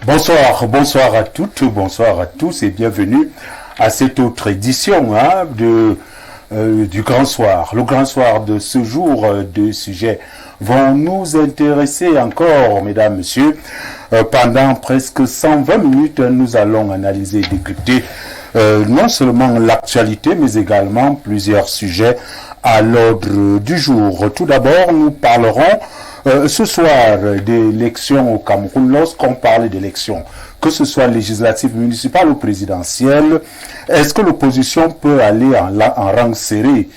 Bonsoir à toutes, bonsoir à tous et bienvenue à cette autre édition du Grand Soir. Le Grand Soir de ce jour, deux sujets vont nous intéresser encore, mesdames, messieurs. Pendant presque 120 minutes, nous allons analyser et décrypter non seulement l'actualité, mais également plusieurs sujets à l'ordre du jour. Tout d'abord, nous parlerons ce soir d'élections au Cameroun. Lorsqu'on parle d'élections, que ce soit législative, municipale ou présidentielle, est-ce que l'opposition peut aller en rang serré?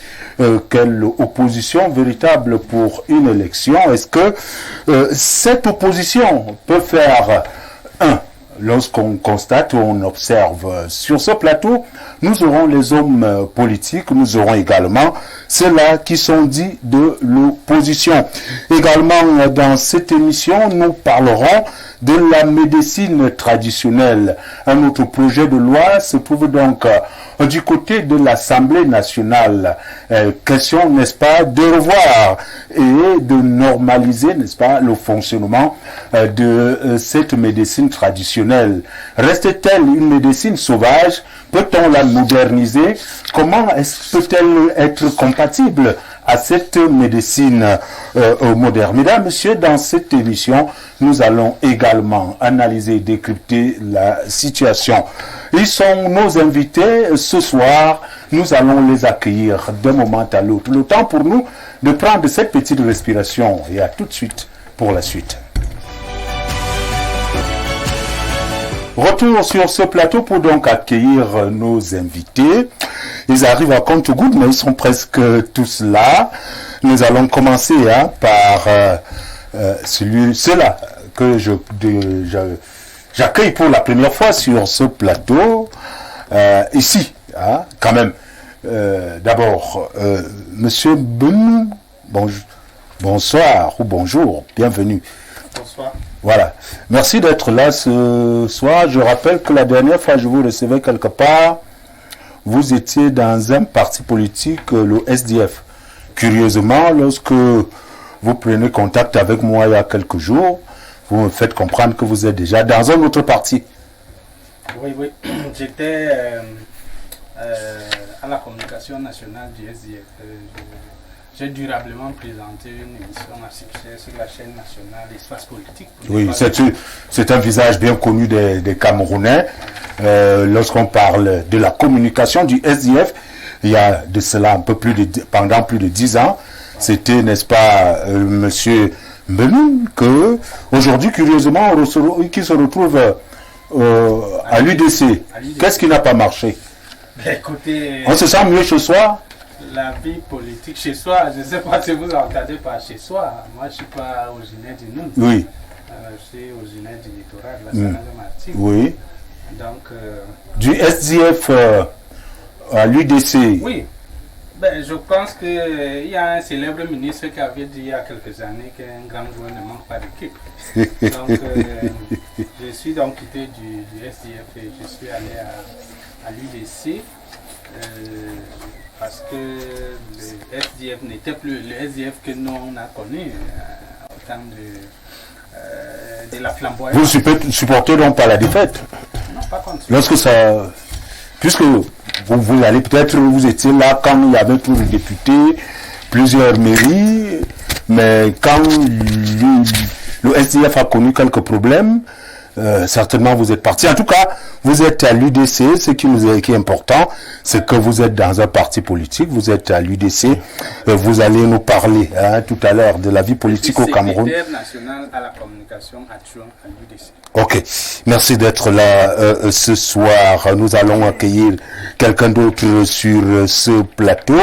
Quelle opposition véritable pour une élection? Est-ce que cette opposition peut faire lorsqu'on constate ou on observe sur ce plateau, nous aurons les hommes politiques, nous aurons également ceux-là qui sont dits de l'opposition. Également, dans cette émission, nous parlerons de la médecine traditionnelle. Un autre projet de loi se trouve donc du côté de l'Assemblée nationale. Question, n'est-ce pas, de revoir et de normaliser, n'est-ce pas, le fonctionnement de cette médecine traditionnelle. Reste-t-elle une médecine sauvage? Peut-on la moderniser? Comment peut-elle être compatible à cette médecine moderne? Mesdames, messieurs, dans cette émission, nous allons également analyser et décrypter la situation. Ils sont nos invités ce soir. Nous allons les accueillir d'un moment à l'autre. Le temps pour nous de prendre cette petite respiration. Et à tout de suite pour la suite. Retour sur ce plateau pour donc accueillir nos invités. Ils arrivent à compte-gouttes, mais ils sont presque tous là. Nous allons commencer par ceux-là que j'accueille pour la première fois sur ce plateau. Ici, quand même. D'abord, Monsieur Benou, bonsoir ou bonjour, bienvenue. Bonsoir. Voilà. Merci d'être là ce soir. Je rappelle que la dernière fois, je vous recevais quelque part. Vous étiez dans un parti politique, le SDF. Curieusement, lorsque vous prenez contact avec moi il y a quelques jours, vous me faites comprendre que vous êtes déjà dans un autre parti. Oui. J'étais à la communication nationale du SDF. J'ai durablement présenté une émission à succès sur la chaîne nationale Espace Politique. Oui, c'est un visage bien connu des Camerounais. Lorsqu'on parle de la communication du SDF, il y a de cela pendant plus de 10 ans, c'était, n'est-ce pas, Monsieur Benou, que aujourd'hui, curieusement, qui se retrouve à l'UDC. Qu'est-ce qui n'a pas marché? Écoutez, on se sent mieux ce soir? La vie politique chez soi, je ne sais pas si vous entendez par chez soi. Moi, je ne suis pas originaire du Nord. Oui. Je suis originaire du littoral, de la Seine-de-Martinique. Oui. Donc, du SDF à l'UDC. Oui. Ben, je pense qu'il y a un célèbre ministre qui avait dit il y a quelques années qu'un grand joueur ne manque pas d'équipe. Donc, je suis donc quitté du SDF et je suis allé à l'UDC. Parce que le SDF n'était plus le SDF que nous on a connu au temps de la flamboyance. Vous supportez donc pas la défaite? Non, pas contre. Lorsque ça... Puisque vous allez peut-être, vous étiez là quand il y avait tous les députés, plusieurs mairies, mais quand le SDF a connu quelques problèmes, certainement vous êtes parti. En tout cas, vous êtes à l'UDC. Ce qui est important, c'est que vous êtes dans un parti politique. Vous êtes à l'UDC. Vous allez nous parler tout à l'heure de la vie politique au Cameroun. Secrétaire national à la communication adjoint à l'UDC. Ok, merci d'être là ce soir. Nous allons accueillir quelqu'un d'autre sur ce plateau.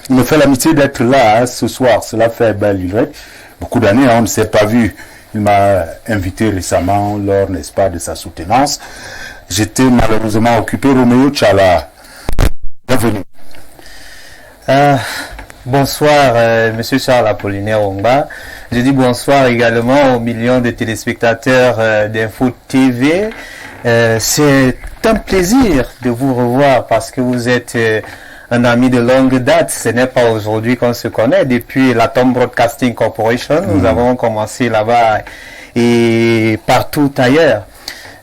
Il me fait l'amitié d'être là ce soir. Cela fait belle lurette. Beaucoup d'années, on ne s'est pas vu. Il m'a invité récemment lors, n'est-ce pas, de sa soutenance. J'étais malheureusement occupé. Roméo Tchala, bienvenue. Bonsoir, Monsieur Charles Apollinaire Ongba. Je dis bonsoir également aux millions de téléspectateurs d'Info TV. C'est un plaisir de vous revoir parce que vous êtes un ami de longue date. Ce n'est pas aujourd'hui qu'on se connaît. Depuis la Tom Broadcasting Corporation, nous avons commencé là-bas et partout ailleurs.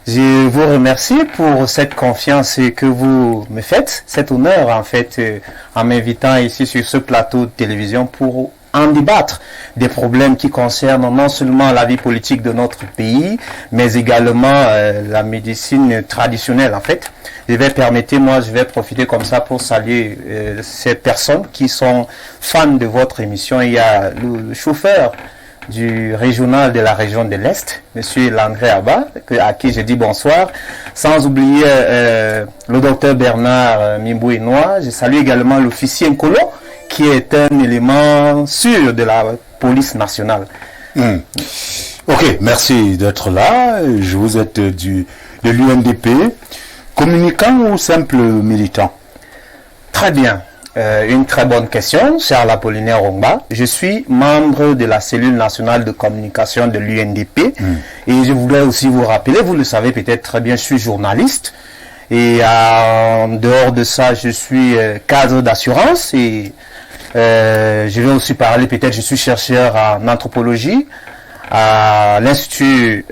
Je vous remercie pour cette confiance que vous me faites, cet honneur en fait, en m'invitant ici sur ce plateau de télévision pour en débattre des problèmes qui concernent non seulement la vie politique de notre pays, mais également la médecine traditionnelle en fait. Je vais profiter comme ça pour saluer ces personnes qui sont fans de votre émission. Il y a le chauffeur du régional de la région de l'Est, Monsieur Landré Abba, à qui je dis bonsoir, sans oublier le docteur Bernard Mimbouinois. Je salue également l'officier Nkolo, qui est un élément sûr de la police nationale. Ok, merci d'être là. Je vous êtes de l'UNDP, communicant ou simple militant? Très bien. Une très bonne question, Charles Apollinaire Ongba. Je suis membre de la cellule nationale de communication de l'UNDP et je voudrais aussi vous rappeler, vous le savez peut-être très bien, je suis journaliste et en dehors de ça, je suis cadre d'assurance et je vais aussi parler, peut-être je suis chercheur en anthropologie à l'Institut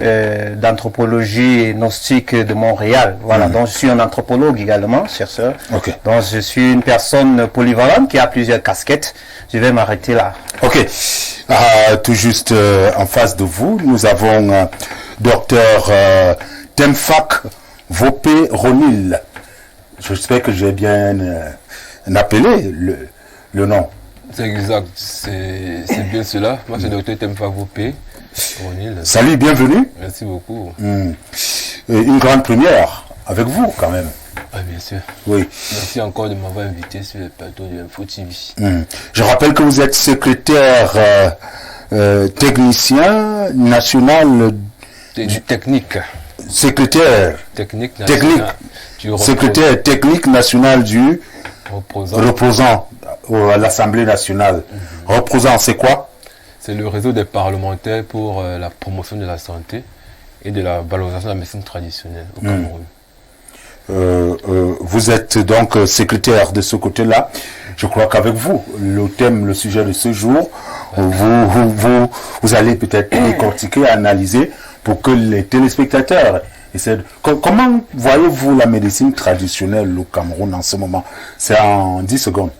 d'anthropologie et gnostique de Montréal. Voilà, donc je suis un anthropologue également, chercheur. Okay. Donc je suis une personne polyvalente qui a plusieurs casquettes. Je vais m'arrêter là. Ok. Tout juste en face de vous, nous avons docteur Temfak Vopé Ronil. J'espère que j'ai bien appelé le nom. C'est exact, c'est bien cela. Moi, c'est docteur Temfak Vopé Ronil. Salut, bienvenue. Merci beaucoup. Une grande première avec vous, quand même. Ah, bien sûr. Oui. Merci encore de m'avoir invité sur le plateau de Info TV. Je rappelle que vous êtes secrétaire technicien national du technique. Secrétaire technique national. Secrétaire technique national du reposant à l'Assemblée nationale. Reposant, c'est quoi? C'est le réseau des parlementaires pour la promotion de la santé et de la valorisation de la médecine traditionnelle au Cameroun. Vous êtes donc secrétaire de ce côté-là. Je crois qu'avec vous, le sujet de ce jour, vous allez peut-être décortiquer, analyser pour que les téléspectateurs essaient de... Comment voyez-vous la médecine traditionnelle au Cameroun en ce moment? C'est en 10 secondes.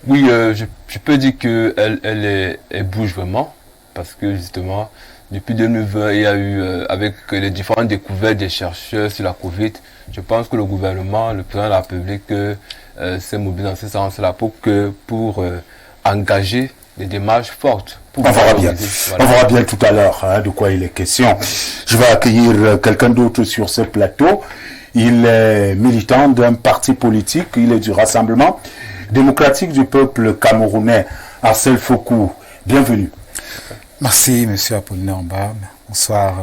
Oui, je peux dire qu'elle bouge vraiment, parce que justement, depuis 2020, il y a eu, avec les différentes découvertes des chercheurs sur la Covid, je pense que le gouvernement, le président de la République, s'est mobilisé dans ce sens-là pour engager des démarches fortes. On verra bien. Voilà. On verra bien tout à l'heure de quoi il est question. Je vais accueillir quelqu'un d'autre sur ce plateau. Il est militant d'un parti politique, il est du Rassemblement démocratique du peuple camerounais, Arcel Fokou. Bienvenue. Merci, monsieur Apollinaire Ongba. Bonsoir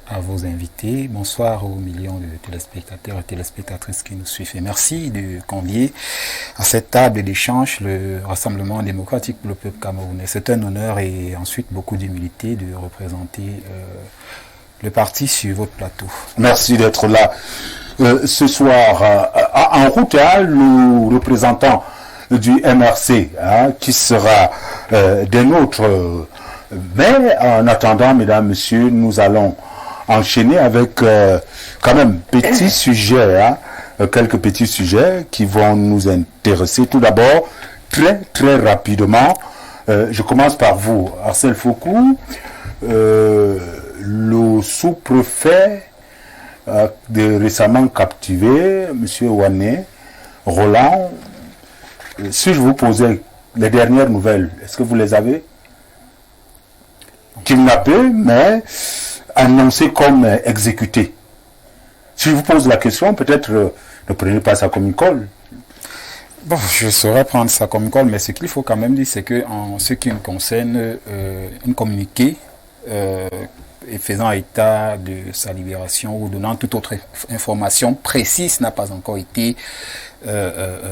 à vos invités. Bonsoir aux millions de téléspectateurs et téléspectatrices qui nous suivent. Et merci de convier à cette table d'échange le Rassemblement démocratique pour le peuple camerounais. C'est un honneur et ensuite beaucoup d'humilité de représenter le parti sur votre plateau. Merci d'être là. Ce soir, en route, le représentant du MRC qui sera des nôtres. Mais en attendant, mesdames, messieurs, nous allons enchaîner avec quand même petits sujets, quelques petits sujets qui vont nous intéresser. Tout d'abord, très rapidement, je commence par vous, Arcel Fokou, le sous-préfet récemment captivé, M. Ouané, Roland. Si je vous posais les dernières nouvelles, est-ce que vous les avez? Kidnappé, mais annoncé comme exécuté. Si je vous pose la question, peut-être ne prenez pas ça comme une colle. Bon, je saurais prendre ça comme une colle, mais ce qu'il faut quand même dire, c'est que en ce qui me concerne, une communiqué et faisant état de sa libération ou donnant toute autre information précise n'a pas encore été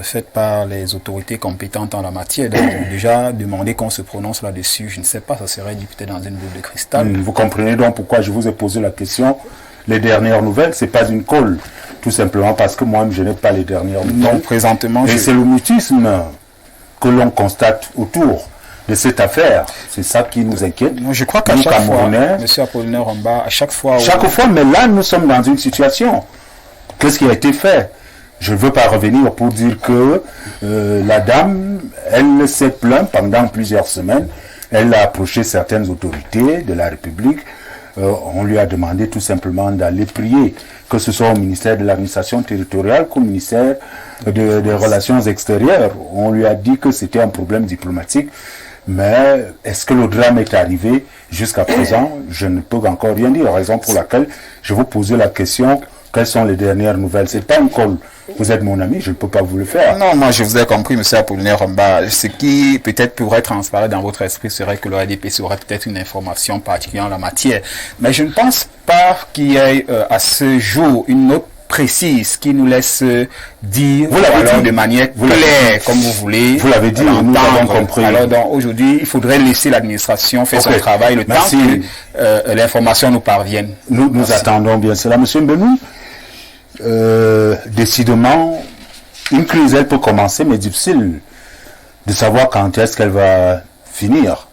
faite par les autorités compétentes en la matière. Donc, déjà demandé qu'on se prononce là-dessus, je ne sais pas, ça serait dit peut-être dans une boule de cristal. Vous comprenez donc pourquoi je vous ai posé la question. Les dernières nouvelles, c'est pas une colle, tout simplement parce que moi-même je n'ai pas les dernières nouvelles. Non, présentement. Et c'est le mutisme que l'on constate autour de cette affaire. C'est ça qui nous inquiète. Je crois qu'à Nous, chaque fois, Camerounais, M. Apollinaire Romba, à chaque fois... chaque fois, mais là, nous sommes dans une situation. Qu'est-ce qui a été fait? Je ne veux pas revenir pour dire que la dame, elle s'est plainte pendant plusieurs semaines. Elle a approché certaines autorités de la République. On lui a demandé tout simplement d'aller prier, que ce soit au ministère de l'administration territoriale qu'au ministère des Relations extérieures. On lui a dit que c'était un problème diplomatique. Mais est-ce que le drame est arrivé? Jusqu'à présent, je ne peux encore rien dire. Raison pour laquelle je vous poser la question, quelles sont les dernières nouvelles? C'est pas un call. Vous êtes mon ami, je ne peux pas vous le faire. Non, moi je vous ai compris, M. Apollinaire Romba. Ce qui peut-être pourrait transparaître dans votre esprit serait que l'OADPC aurait peut-être une information particulière en la matière. Mais je ne pense pas qu'il y ait à ce jour une note précise qui nous laisse dire Vous l'avez dit. de manière claire, comme vous voulez. Vous l'avez dit, nous l'avons compris. Alors donc aujourd'hui, il faudrait laisser l'administration faire son travail le Merci. temps que l'information nous parvienne. Nous attendons bien cela. Monsieur Mbenou, décidément, une crise, elle peut commencer, mais difficile de savoir quand est-ce qu'elle va finir.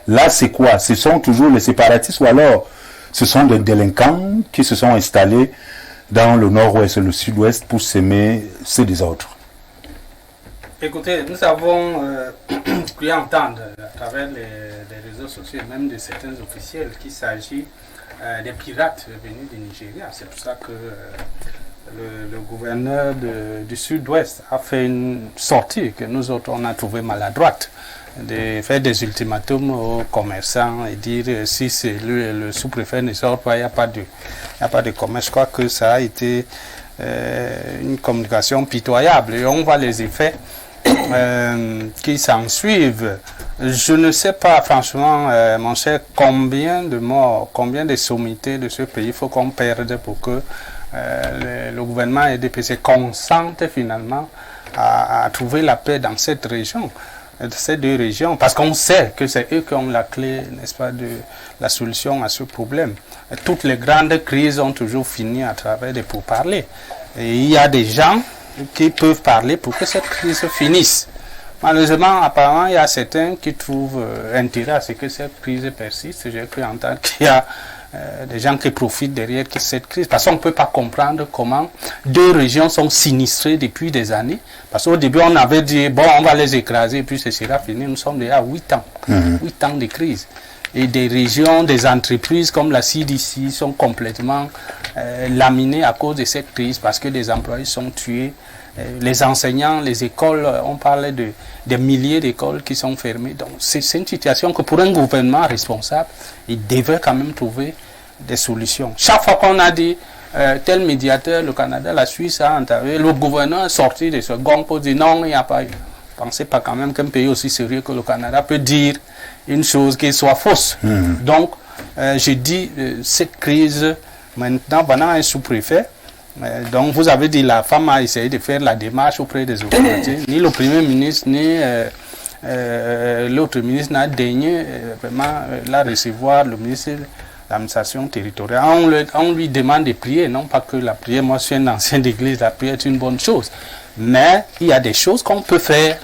Là, c'est quoi? Ce sont toujours les séparatistes ou alors ce sont des délinquants qui se sont installés dans le nord-ouest et le sud-ouest pour s'aimer ces désordres? Écoutez, nous avons pu entendre à travers les réseaux sociaux, même de certains officiels, qu'il s'agit des pirates venus du Nigeria. C'est pour ça que le gouverneur du sud-ouest a fait une sortie que nous autres on a trouvé maladroite, de faire des ultimatums aux commerçants et dire si c'est le sous-préfet ne sort pas, il n'y a pas de commerce. Je crois que ça a été une communication pitoyable et on voit les effets qui s'en suivent. Je ne sais pas, franchement, mon cher, combien de morts, combien de sommités de ce pays il faut qu'on perde pour que le gouvernement RDPC consente finalement à trouver la paix dans cette région, ces deux régions, parce qu'on sait que c'est eux qui ont la clé, n'est-ce pas, de la solution à ce problème. Toutes les grandes crises ont toujours fini à travers des pourparlers. Et il y a des gens qui peuvent parler pour que cette crise finisse. Malheureusement, apparemment, il y a certains qui trouvent intérêt à ce que cette crise persiste. J'ai cru entendre qu'il y a des gens qui profitent derrière cette crise. Parce qu'on ne peut pas comprendre comment deux régions sont sinistrées depuis des années. Parce qu'au début, on avait dit, bon, on va les écraser, et puis ce sera fini. Nous sommes déjà à 8 ans. 8 ans de crise. Et des régions, des entreprises comme la CDC sont complètement laminées à cause de cette crise parce que des employés sont tués. Les enseignants, les écoles, on parlait des milliers d'écoles qui sont fermées. Donc c'est une situation que pour un gouvernement responsable, il devait quand même trouver des solutions. Chaque fois qu'on a dit tel médiateur, le Canada, la Suisse a entamé, le gouverneur est sorti de ce gong pour dire non, il n'y a pas eu. Pensez pas quand même qu'un pays aussi sérieux que le Canada peut dire une chose qui soit fausse. Donc, je dis, cette crise, maintenant, pendant un sous-préfet, donc vous avez dit la femme a essayé de faire la démarche auprès des autorités. Ni le Premier ministre, ni l'autre ministre n'a daigné vraiment la recevoir, le ministre de l'administration territoriale. On lui demande de prier, non pas que la prière, moi je suis un ancien d'église, la prière est une bonne chose. Mais il y a des choses qu'on peut faire,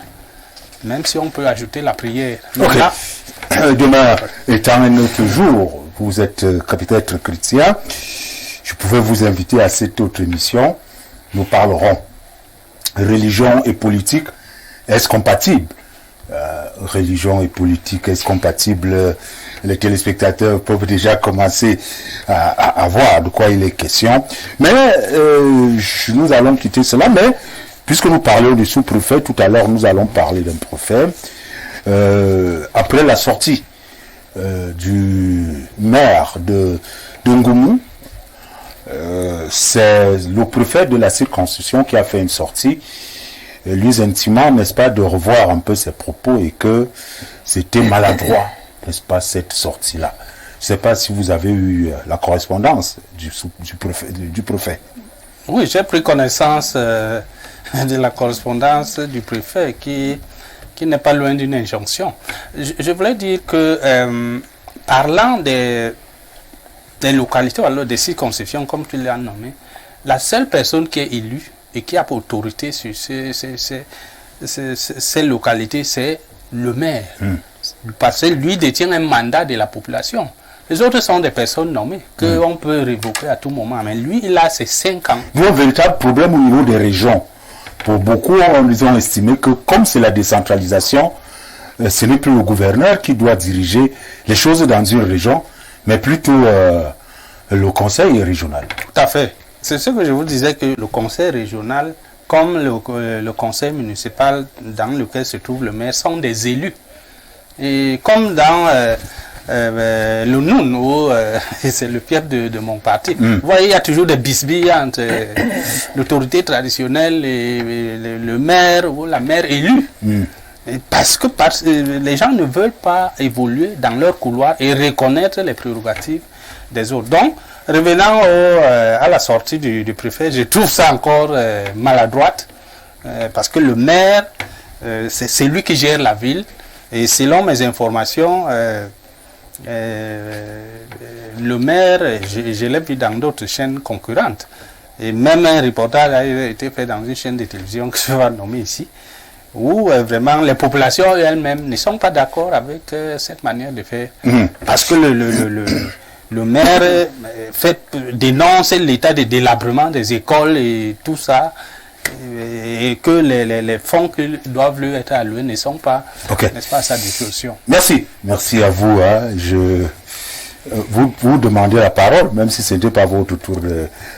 même si on peut ajouter la prière. Okay. Là, demain étant un autre jour, vous êtes capitaine chrétien, je pouvais vous inviter à cette autre émission. Nous parlerons religion et politique. Est-ce compatible? Religion et politique, est-ce compatible? Les téléspectateurs peuvent déjà commencer à voir de quoi il est question. Mais nous allons quitter cela. Mais puisque nous parlons du sous-préfet, tout à l'heure nous allons parler d'un préfet. Après la sortie du maire de Ngoumou, c'est le préfet de la circonscription qui a fait une sortie, lui intimant, n'est-ce pas, de revoir un peu ses propos et que c'était maladroit, n'est-ce pas, cette sortie-là. Je ne sais pas si vous avez eu la correspondance du préfet. Oui, j'ai pris connaissance de la correspondance du préfet qui n'est pas loin d'une injonction. Je voulais dire que, parlant des localités, alors des circonscriptions, comme tu l'as nommé, la seule personne qui est élue et qui a pour autorité sur ces localités, c'est le maire. Parce que lui détient un mandat de la population. Les autres sont des personnes nommées qu'on peut révoquer à tout moment. Mais lui, il a ses 5 ans. Il y a un véritable problème au niveau des régions. Pour beaucoup, ils ont estimé que comme c'est la décentralisation, ce n'est plus le gouverneur qui doit diriger les choses dans une région, mais plutôt le conseil régional. Tout à fait. C'est ce que je vous disais, que le conseil régional, comme le conseil municipal dans lequel se trouve le maire, sont des élus. Et comme dans le Noun, où c'est le pied de mon parti, vous voyez, il y a toujours des bisbilles entre l'autorité traditionnelle et le maire ou la maire élue. Parce que les gens ne veulent pas évoluer dans leur couloir et reconnaître les prérogatives des autres. Donc, revenant à la sortie du préfet, je trouve ça encore maladroite, parce que le maire, c'est lui qui gère la ville, et selon mes informations, le maire, je l'ai vu dans d'autres chaînes concurrentes, et même un reportage a été fait dans une chaîne de télévision que je vais nommer ici, où vraiment les populations elles-mêmes ne sont pas d'accord avec cette manière de faire. Parce que le maire dénonce l'état de délabrement des écoles et tout ça, et que les fonds qui doivent lui être alloués ne sont pas, n'est-ce pas, à sa disposition. Merci. Merci à vous. Vous demandez la parole, même si ce n'était pas votre tour.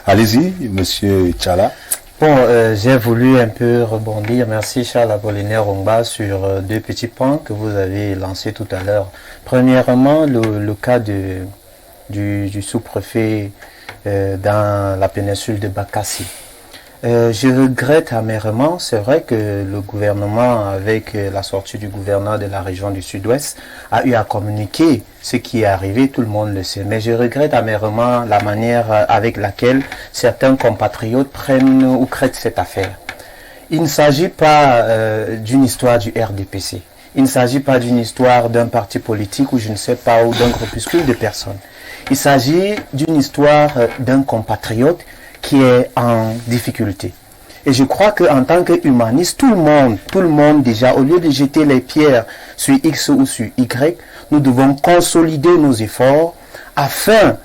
Allez-y, monsieur Tchala. Bon, j'ai voulu un peu rebondir, merci Charles Apollinaire Ongba, sur 2 petits points que vous avez lancés tout à l'heure. Premièrement, le cas du sous-préfet dans la péninsule de Bakassi. Je regrette amèrement, c'est vrai que le gouvernement, avec la sortie du gouverneur de la région du Sud-Ouest, a eu à communiquer ce qui est arrivé, tout le monde le sait. Mais je regrette amèrement la manière avec laquelle certains compatriotes prennent ou traitent cette affaire. Il ne s'agit pas d'une histoire du RDPC. Il ne s'agit pas d'une histoire d'un parti politique ou je ne sais pas, ou d'un groupuscule de personnes. Il s'agit d'une histoire d'un compatriote qui est en difficulté. Et je crois qu'en tant qu'humaniste, tout le monde déjà, au lieu de jeter les pierres sur X ou sur Y, nous devons consolider nos efforts afin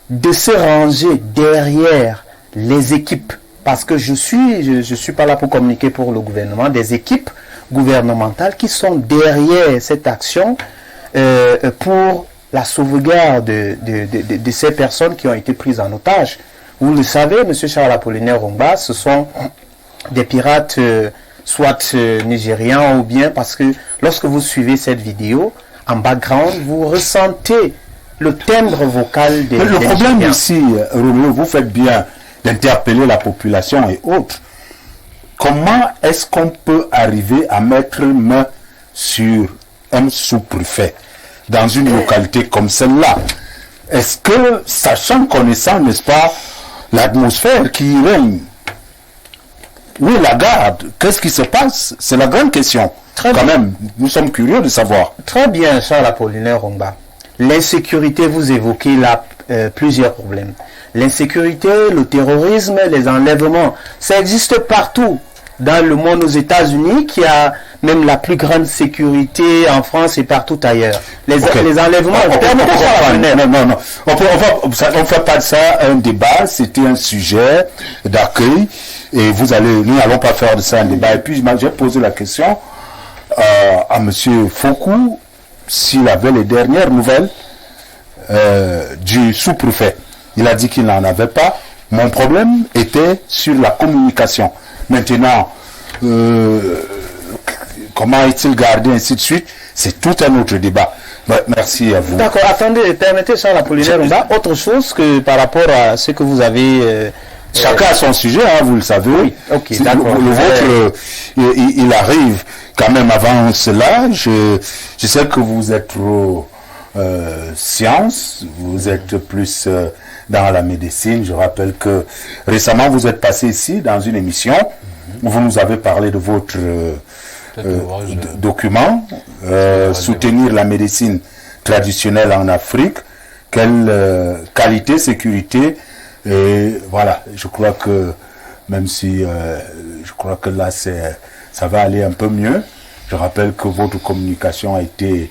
de se ranger derrière les équipes. Parce que je suis pas là pour communiquer pour le gouvernement, des équipes gouvernementales qui sont derrière cette action pour la sauvegarde de ces personnes qui ont été prises en otage. Vous le savez, M. Charles Apollinaire Ongba, ce sont des pirates soit nigérians ou bien parce que lorsque vous suivez cette vidéo, en background, vous ressentez le timbre vocal des Le problème ici, Romeo, vous faites bien d'interpeller la population et autres. Comment est-ce qu'on peut arriver à mettre main sur un sous-préfet dans une localité comme celle-là? Est-ce que, sachant, connaissant, n'est-ce pas, l'atmosphère qui règne, où est la garde? Qu'est-ce qui se passe? C'est la grande question. Quand même, nous sommes curieux de savoir. Très bien, Charles Apollinaire Ongba. L'insécurité, vous évoquez là plusieurs problèmes. L'insécurité, le terrorisme, les enlèvements, ça existe partout dans le monde. Aux États-Unis, qui a même la plus grande sécurité en France et partout ailleurs. Les enlèvements... Non. On ne fait pas de ça un débat, c'était un sujet d'accueil. Et nous n'allons pas faire de ça un débat. Et puis, j'ai posé la question à M. Fokou s'il avait les dernières nouvelles du sous-préfet. Il a dit qu'il n'en avait pas. Mon problème était sur la communication. Maintenant, comment est-il gardé, ainsi de suite, c'est tout un autre débat. Merci à vous. D'accord, attendez, permettez Charles Apollinaire Ongba, autre chose que par rapport à ce que vous avez... Chacun a son sujet, vous le savez. Oui, ok, d'accord. Le vôtre, il arrive quand même avant cela. Je sais que vous êtes trop science, vous êtes plus dans la médecine. Je rappelle que récemment, vous êtes passé ici dans une émission où vous nous avez parlé de votre document, soutenir la médecine traditionnelle en Afrique. Quelle qualité, sécurité. Et voilà, je crois que même si je crois que là ça va aller un peu mieux, Je rappelle que votre communication a été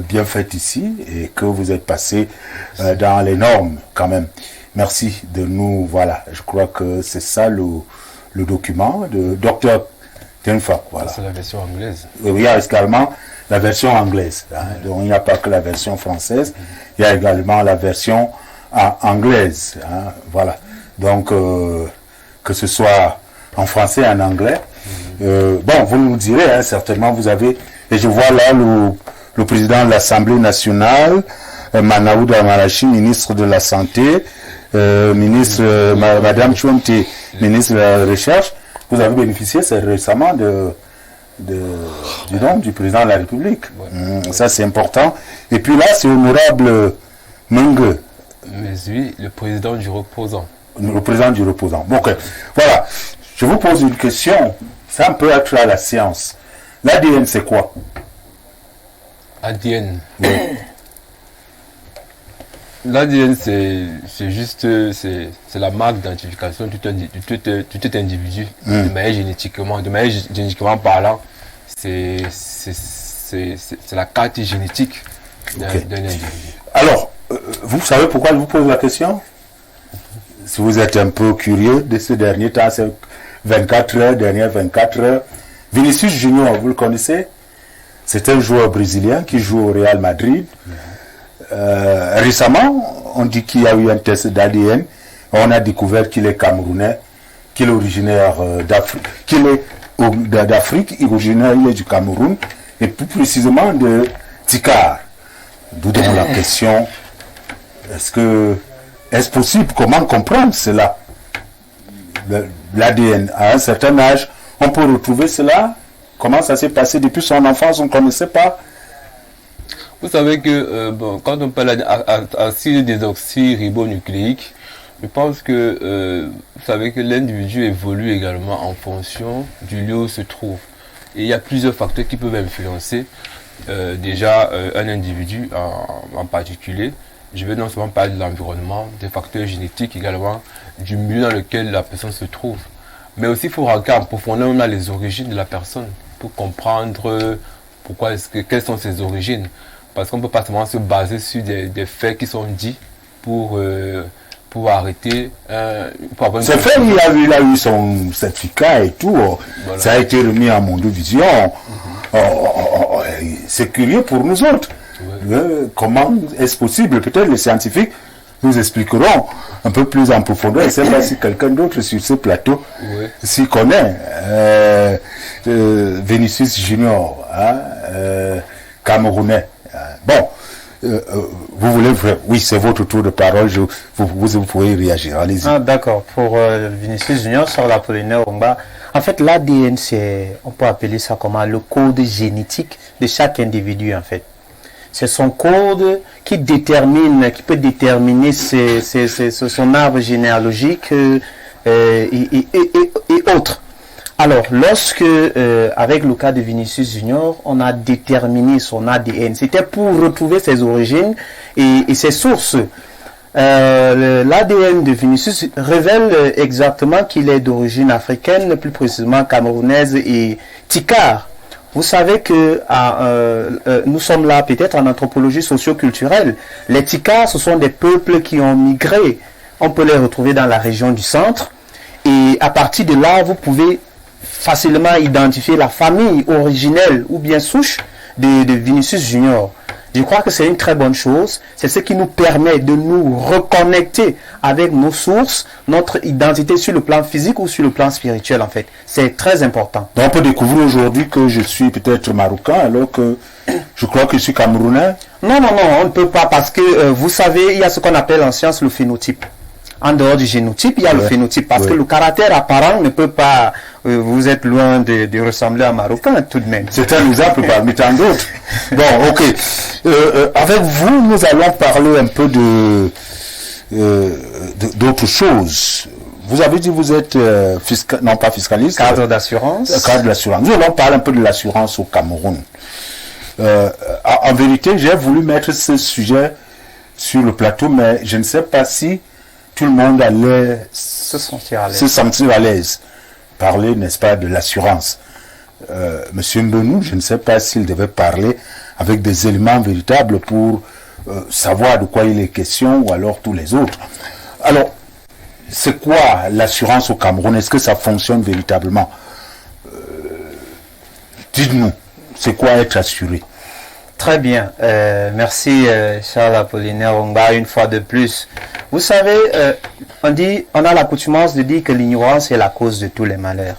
bien faite ici et que vous êtes passé dans les normes quand même. Merci de nous, voilà, je crois que c'est ça le document de Dr. Tenfa. Voilà. C'est la version anglaise. Il y a également la version anglaise. Hein. Donc il n'y a pas que la version française, il y a également la version anglaise. Hein. Voilà. Donc que ce soit en français et en anglais. Bon, vous nous direz, hein, certainement vous avez, et je vois là le président de l'Assemblée nationale, Manaouda Marachi, ministre de la Santé, ministre Madame Chouamte, ministre de la Recherche. Vous avez bénéficié récemment du nom du président de la République. Ça c'est important. Et puis là c'est honorable Mengue. Mais oui, le président du reposant. Le président du reposant. Bon, okay. Voilà. Je vous pose une question. Ça peut être à la science. L'ADN c'est quoi? ADN. Oui. L'ADN, c'est juste c'est la marque d'identification de tout individu, de manière génétiquement parlant. C'est la carte génétique d'un individu. Alors, vous savez pourquoi je vous pose la question? Si vous êtes un peu curieux de ce dernier temps, ces 24 heures, dernières 24 heures, Vinicius Junior, vous le connaissez? C'est un joueur brésilien qui joue au Real Madrid. Récemment, on dit qu'il y a eu un test d'ADN. On a découvert qu'il est camerounais, qu'il est originaire d'Afrique, originaire il est du Cameroun, et plus précisément de Tikar. D'où donc la question, est-ce possible? Comment comprendre cela? L'ADN, à un certain âge, on peut retrouver cela? Comment ça s'est passé depuis son enfance? On ne connaissait pas. Vous savez que quand on parle d'acide désoxyribonucléique, je pense que vous savez que l'individu évolue également en fonction du lieu où il se trouve. Et il y a plusieurs facteurs qui peuvent influencer déjà un individu en particulier. Je vais non seulement parler de l'environnement, des facteurs génétiques également, du milieu dans lequel la personne se trouve. Mais aussi il faut rentrer en profondeur dans les origines de la personne pour comprendre quelles sont ses origines. Parce qu'on ne peut pas seulement se baser sur des faits qui sont dits pour arrêter. C'est fait, il a eu son certificat et tout. Voilà. Ça a été remis à Mondovision. C'est curieux pour nous autres. Ouais. Comment est-ce possible? Peut-être les scientifiques nous expliqueront un peu plus en profondeur. Je ne sais pas si quelqu'un d'autre sur ce plateau s'y connaît. Vinicius Junior, Camerounais. Bon, vous voulez... Oui, c'est votre tour de parole, vous pouvez réagir, allez-y. Ah, d'accord, pour Vinicius Junior sur l'Apollinaire Ongba, en fait l'ADN, on peut appeler ça comment, le code génétique de chaque individu en fait. C'est son code qui peut déterminer son arbre généalogique et autres. Alors, lorsque, avec le cas de Vinicius Junior, on a déterminé son ADN, c'était pour retrouver ses origines et ses sources. L'ADN de Vinicius révèle exactement qu'il est d'origine africaine, plus précisément camerounaise et Tikar. Vous savez que nous sommes là peut-être en anthropologie socio-culturelle. Les Tikars, ce sont des peuples qui ont migré. On peut les retrouver dans la région du centre. Et à partir de là, vous pouvez facilement identifier la famille originelle ou bien souche de Vinicius Junior. Je crois que c'est une très bonne chose. C'est ce qui nous permet de nous reconnecter avec nos sources, notre identité sur le plan physique ou sur le plan spirituel en fait. C'est très important. Donc on peut découvrir aujourd'hui que je suis peut-être marocain alors que je crois que je suis camerounais. Non, on ne peut pas parce que vous savez, il y a ce qu'on appelle en science le phénotype. En dehors du génotype, il y a le phénotype. Parce que le caractère apparent ne peut pas... vous êtes loin de ressembler à un Marocain, tout de même. C'est un exemple parmi tant d'autres. Bon, ok. Avec vous, nous allons parler un peu d'autres choses. Vous avez dit que vous êtes non pas fiscaliste. Cadre d'assurance. Cadre d'assurance. Nous allons parler un peu de l'assurance au Cameroun. En vérité, j'ai voulu mettre ce sujet sur le plateau, mais je ne sais pas si tout le monde allait se sentir à l'aise. Parler, n'est-ce pas, de l'assurance. Monsieur Mbenou, je ne sais pas s'il devait parler avec des éléments véritables pour savoir de quoi il est question, ou alors tous les autres. Alors, c'est quoi l'assurance au Cameroun? Est-ce que ça fonctionne véritablement? Dites-nous, c'est quoi être assuré? Très bien. Merci Charles Apollinaire Ongba une fois de plus. Vous savez, on a l'accoutumance de dire que l'ignorance est la cause de tous les malheurs.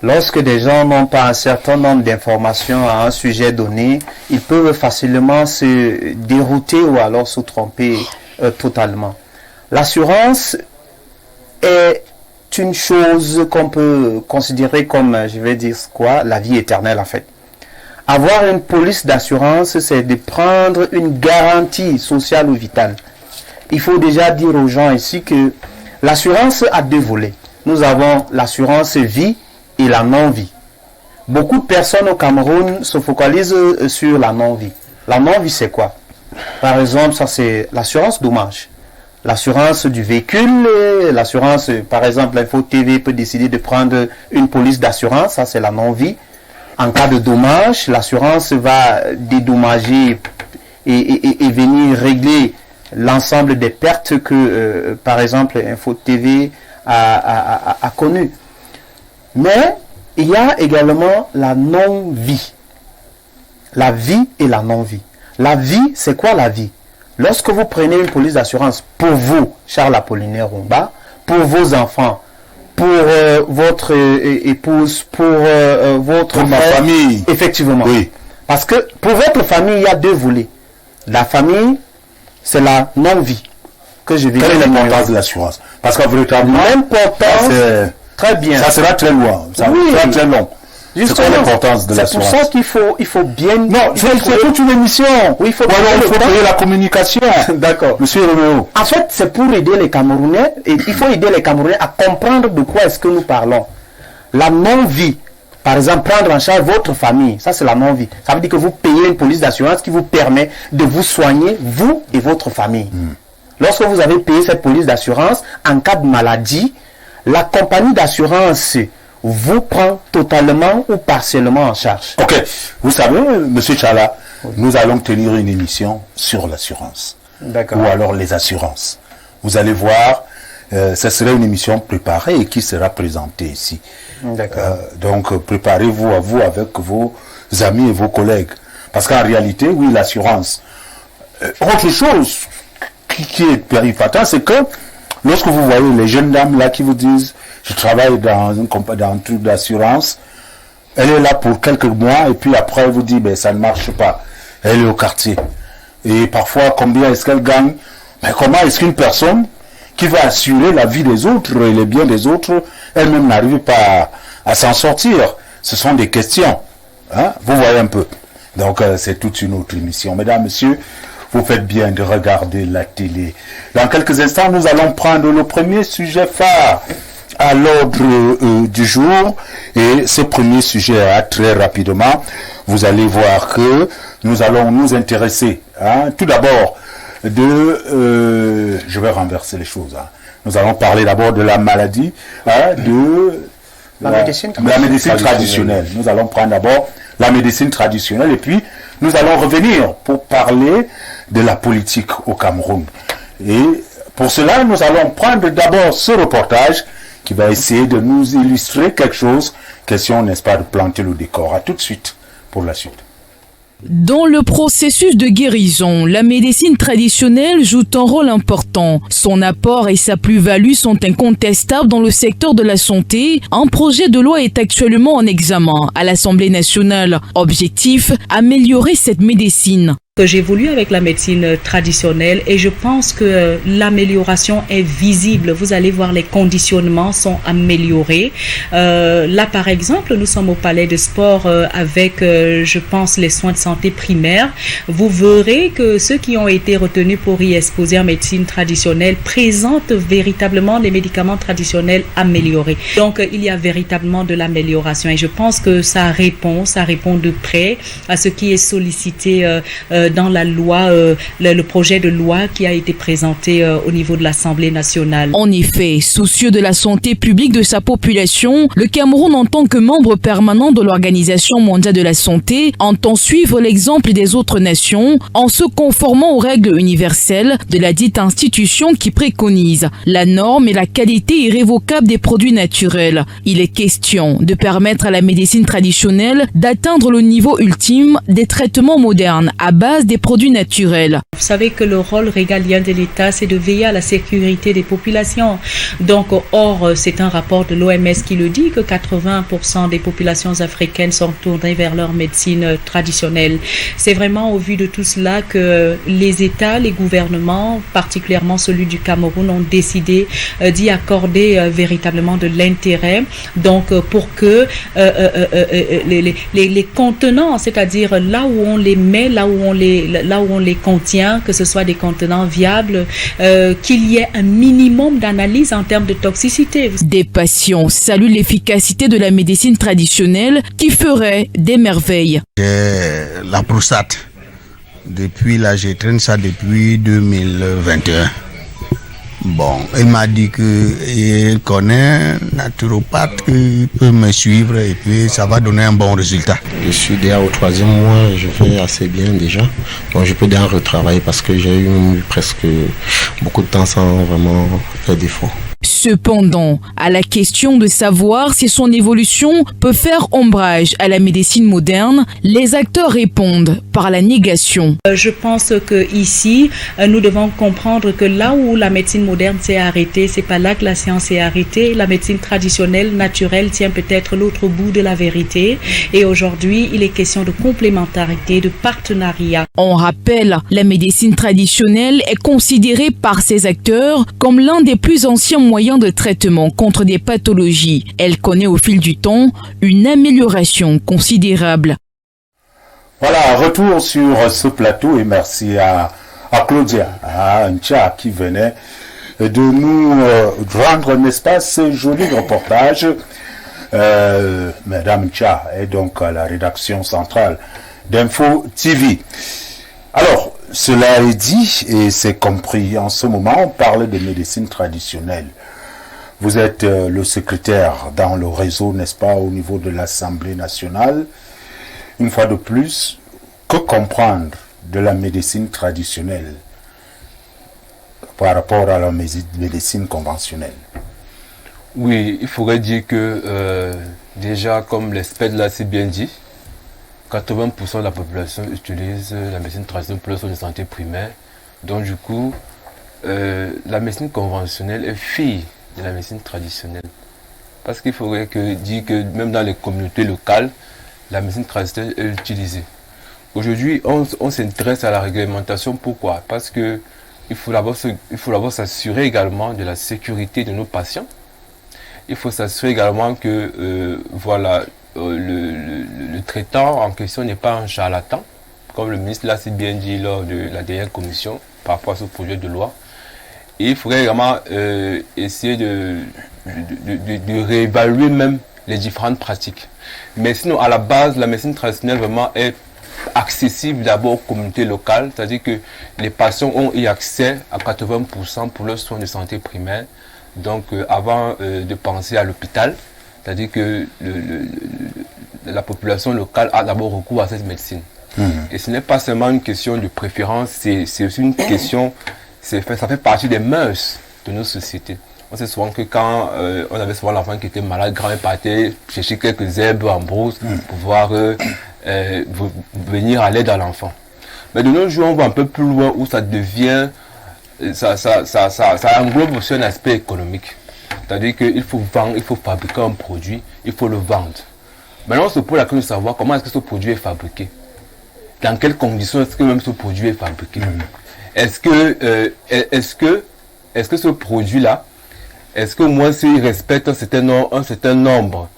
Lorsque des gens n'ont pas un certain nombre d'informations à un sujet donné, ils peuvent facilement se dérouter ou alors se tromper totalement. L'assurance est une chose qu'on peut considérer comme, je vais dire quoi, la vie éternelle en fait. Avoir une police d'assurance, c'est de prendre une garantie sociale ou vitale. Il faut déjà dire aux gens ici que l'assurance a deux volets. Nous avons l'assurance vie et la non-vie. Beaucoup de personnes au Cameroun se focalisent sur la non-vie. La non-vie, c'est quoi? Par exemple, ça c'est l'assurance dommage. L'assurance du véhicule, l'assurance, par exemple, l'Info TV peut décider de prendre une police d'assurance, ça c'est la non-vie. En cas de dommage, l'assurance va dédommager et venir régler l'ensemble des pertes que, par exemple, Info TV a connues. Mais il y a également la non-vie. La vie et la non-vie. La vie, c'est quoi la vie? Lorsque vous prenez une police d'assurance pour vous, Charles Apollinaire Ongba, pour vos enfants, pour votre épouse, pour votre Pour ma frère, famille. effectivement. Oui. Parce que pour votre famille, il y a deux volets. La famille, c'est la non-vie que je vais Quelle est dire. l'importance de l'assurance? Parce que véritablement, L'importance, c'est- très bien. ça sera très loin, ça Oui. sera très long. C'est quoi Justement, l'importance de c'est pour l'assurance? ça qu'il faut bien... Non, c'est toute une émission. Oui, il faut Ou alors il prendre faut le temps. payer la communication. D'accord. Monsieur Roméo. En fait, c'est pour aider les Camerounais, et il faut aider les Camerounais à comprendre de quoi est-ce que nous parlons. La non-vie, par exemple, prendre en charge votre famille, ça c'est la non-vie. Ça veut dire que vous payez une police d'assurance qui vous permet de vous soigner, vous et votre famille. Lorsque vous avez payé cette police d'assurance, en cas de maladie, la compagnie d'assurance vous prend totalement ou partiellement en charge. Ok, vous savez, Monsieur Chala, nous allons tenir une émission sur l'assurance. D'accord. Ou alors les assurances. Vous allez voir, ce serait une émission préparée et qui sera présentée ici. D'accord. Donc, préparez-vous à vous avec vos amis et vos collègues. Parce qu'en réalité, oui, l'assurance. Autre chose qui est périphata, c'est que lorsque vous voyez les jeunes dames là qui vous disent je travaille dans un truc d'assurance, elle est là pour quelques mois et puis après elle vous dit ben ça ne marche pas. Elle est au quartier. Et parfois combien est-ce qu'elle gagne? Mais comment est-ce qu'une personne qui va assurer la vie des autres et les biens des autres, elle-même n'arrive pas à s'en sortir? Ce sont des questions. Hein? Vous voyez un peu. Donc c'est toute une autre émission. Mesdames, messieurs, vous faites bien de regarder la télé. Dans quelques instants, nous allons prendre le premier sujet phare à l'ordre du jour. Et ce premier sujet, très rapidement, vous allez voir que nous allons nous intéresser, tout d'abord, je vais renverser les choses. Nous allons parler d'abord de la maladie, de La médecine traditionnelle. Nous allons prendre d'abord la médecine traditionnelle et puis nous allons revenir pour parler de la politique au Cameroun. Et pour cela, nous allons prendre d'abord ce reportage qui va essayer de nous illustrer quelque chose. Question, n'est-ce pas, de planter le décor. À tout de suite pour la suite. Dans le processus de guérison, la médecine traditionnelle joue un rôle important. Son apport et sa plus-value sont incontestables dans le secteur de la santé. Un projet de loi est actuellement en examen à l'Assemblée nationale. Objectif, améliorer cette médecine. J'évolue avec la médecine traditionnelle et je pense que l'amélioration est visible. Vous allez voir, les conditionnements sont améliorés. Là, par exemple, nous sommes au palais de sport avec, je pense, les soins de santé primaires. Vous verrez que ceux qui ont été retenus pour y exposer en médecine traditionnelle présentent véritablement les médicaments traditionnels améliorés. Donc, il y a véritablement de l'amélioration et je pense que ça répond de près à ce qui est sollicité dans la loi, le projet de loi qui a été présenté au niveau de l'Assemblée nationale. En effet, soucieux de la santé publique de sa population, le Cameroun, en tant que membre permanent de l'Organisation mondiale de la santé, entend suivre l'exemple des autres nations en se conformant aux règles universelles de la dite institution qui préconise la norme et la qualité irrévocable des produits naturels. Il est question de permettre à la médecine traditionnelle d'atteindre le niveau ultime des traitements modernes à base des produits naturels. Vous savez que le rôle régalien de l'État, c'est de veiller à la sécurité des populations. Donc, or, c'est un rapport de l'OMS qui le dit que 80% des populations africaines sont tournées vers leur médecine traditionnelle. C'est vraiment au vu de tout cela que les États, les gouvernements, particulièrement celui du Cameroun, ont décidé d'y accorder véritablement de l'intérêt. Donc, pour que les contenants, c'est-à-dire là où on les met, là où on les contient, que ce soit des contenants viables, qu'il y ait un minimum d'analyse en termes de toxicité. Des patients saluent l'efficacité de la médecine traditionnelle qui ferait des merveilles. La prostate, je traîne ça depuis 2021. Bon, il m'a dit qu'il connaît un naturopathe qui peut me suivre et puis ça va donner un bon résultat. Je suis déjà au 3e mois, je fais assez bien déjà. Bon, je peux déjà retravailler parce que j'ai eu presque beaucoup de temps sans vraiment faire d'efforts. Cependant, à la question de savoir si son évolution peut faire ombrage à la médecine moderne, les acteurs répondent par la négation. Je pense que ici, nous devons comprendre que là où la médecine moderne s'est arrêtée, c'est pas là que la science s'est arrêtée. La médecine traditionnelle, naturelle, tient peut-être l'autre bout de la vérité. Et aujourd'hui, il est question de complémentarité, de partenariat. On rappelle, la médecine traditionnelle est considérée par ces acteurs comme l'un des plus anciens moyens de traitement contre des pathologies. Elle connaît au fil du temps une amélioration considérable. Voilà, retour sur ce plateau et merci à Claudia, à Ncha qui venait de nous rendre, n'est-ce pas, ce joli reportage. Madame Ncha est donc à la rédaction centrale d'Info TV. Alors, cela est dit et c'est compris. En ce moment, on parle de médecine traditionnelle. Vous êtes le secrétaire dans le réseau, n'est-ce pas, au niveau de l'Assemblée nationale. Une fois de plus, que comprendre de la médecine traditionnelle par rapport à la médecine conventionnelle? Oui, il faudrait dire que déjà, comme l'expert l'a si bien dit, 80% de la population utilise la médecine traditionnelle pour les soins de santé primaire. Donc du coup, la médecine conventionnelle est fille de la médecine traditionnelle. Parce qu'il faudrait dire que même dans les communautés locales, la médecine traditionnelle est utilisée. Aujourd'hui, on s'intéresse à la réglementation. Pourquoi? Parce que il faut d'abord s'assurer également de la sécurité de nos patients. Il faut s'assurer également que le traitant en question n'est pas un charlatan, comme le ministre l'a si bien dit lors de la dernière commission par rapport à ce projet de loi. Et il faudrait vraiment essayer de réévaluer même les différentes pratiques. Mais sinon, à la base, la médecine traditionnelle vraiment est accessible d'abord aux communautés locales, c'est-à-dire que les patients ont y accès à 80% pour leurs soins de santé primaire. Donc, avant de penser à l'hôpital, c'est-à-dire que la population locale a d'abord recours à cette médecine. Et ce n'est pas seulement une question de préférence, c'est aussi une question, ça fait partie des mœurs de nos sociétés. On sait souvent que quand on avait souvent l'enfant qui était malade, grand-mère partait chercher quelques herbes en brousse pour pouvoir venir à l'aide à l'enfant. Mais de nos jours, on va un peu plus loin où ça devient, ça englobe aussi un aspect économique. C'est-à-dire qu'il faut vendre, il faut fabriquer un produit, il faut le vendre. Maintenant, on se pose la question de savoir comment est-ce que ce produit est fabriqué. Dans quelles conditions est-ce que même ce produit est fabriqué. Est-ce que ce produit-là, est-ce que moi, s'il respecte un certain nombre, un certain norme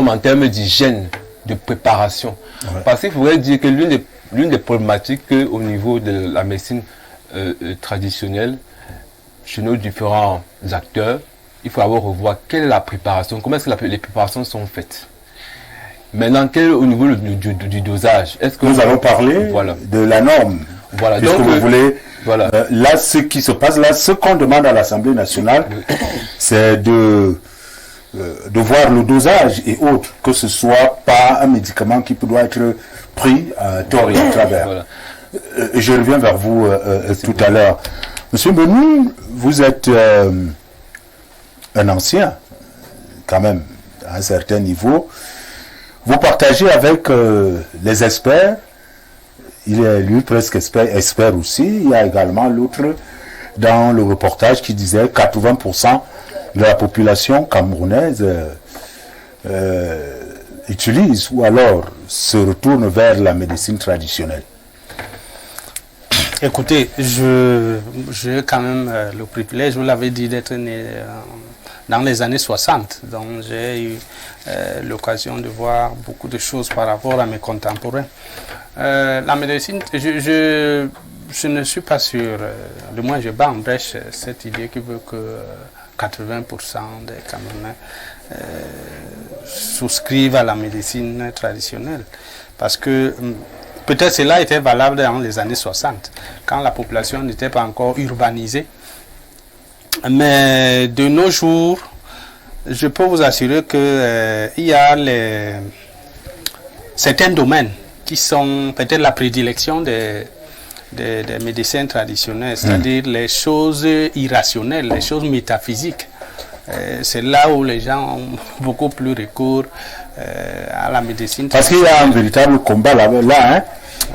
en termes d'hygiène, de préparation. Ouais. Parce qu'il faudrait dire que l'une des problématiques au niveau de la médecine traditionnelle, chez nos différents acteurs, il faut avoir revoir quelle est la préparation, comment est-ce que les préparations sont faites. Maintenant, quel est au niveau du dosage? Est-ce que nous allons parler de la norme. Voilà. Donc, vous voulez, voilà. Là, ce qui se passe là, ce qu'on demande à l'Assemblée nationale, c'est de voir le dosage et autres, que ce soit pas un médicament qui doit être pris à tort et à travers. Voilà. Je reviens vers vous tout à l'heure. Monsieur Benou, vous êtes un ancien, quand même, à un certain niveau. Vous partagez avec les experts. Il est lui presque expert aussi. Il y a également l'autre dans le reportage qui disait 80% de la population camerounaise utilise ou alors se retourne vers la médecine traditionnelle. Écoutez, j'ai quand même le privilège, vous l'avez dit, d'être né dans les années 60. Donc j'ai eu l'occasion de voir beaucoup de choses par rapport à mes contemporains. La médecine, je ne suis pas sûr, du moins je bats en brèche cette idée qui veut que 80% des Camerounais souscrivent à la médecine traditionnelle. Parce que peut-être cela était valable dans les années 60, quand la population n'était pas encore urbanisée. Mais de nos jours, je peux vous assurer qu'il y a certains domaines qui sont peut-être la prédilection des médecins traditionnels, c'est-à-dire les choses irrationnelles, les choses métaphysiques. C'est là où les gens ont beaucoup plus recours à la médecine. Parce qu'il y a un véritable combat là, hein.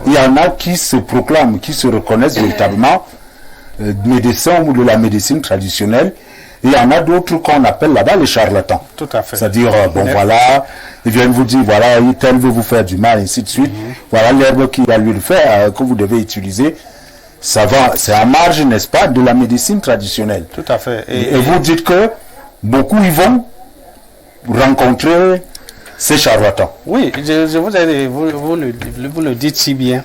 Il y en a qui se proclament, qui se reconnaissent véritablement médecins ou de la médecine traditionnelle. Il y en a d'autres qu'on appelle là-bas les charlatans. Tout à fait. C'est-à-dire, bon voilà, ils viennent vous dire, voilà, tel veut vous faire du mal, ainsi de suite. Voilà l'herbe qui va lui le faire, que vous devez utiliser. Ça va, c'est à marge, n'est-ce pas, de la médecine traditionnelle. Tout à fait. Et vous dites que beaucoup y vont rencontrer ces charlatans. Oui, je vous ai dit, vous le dites si bien.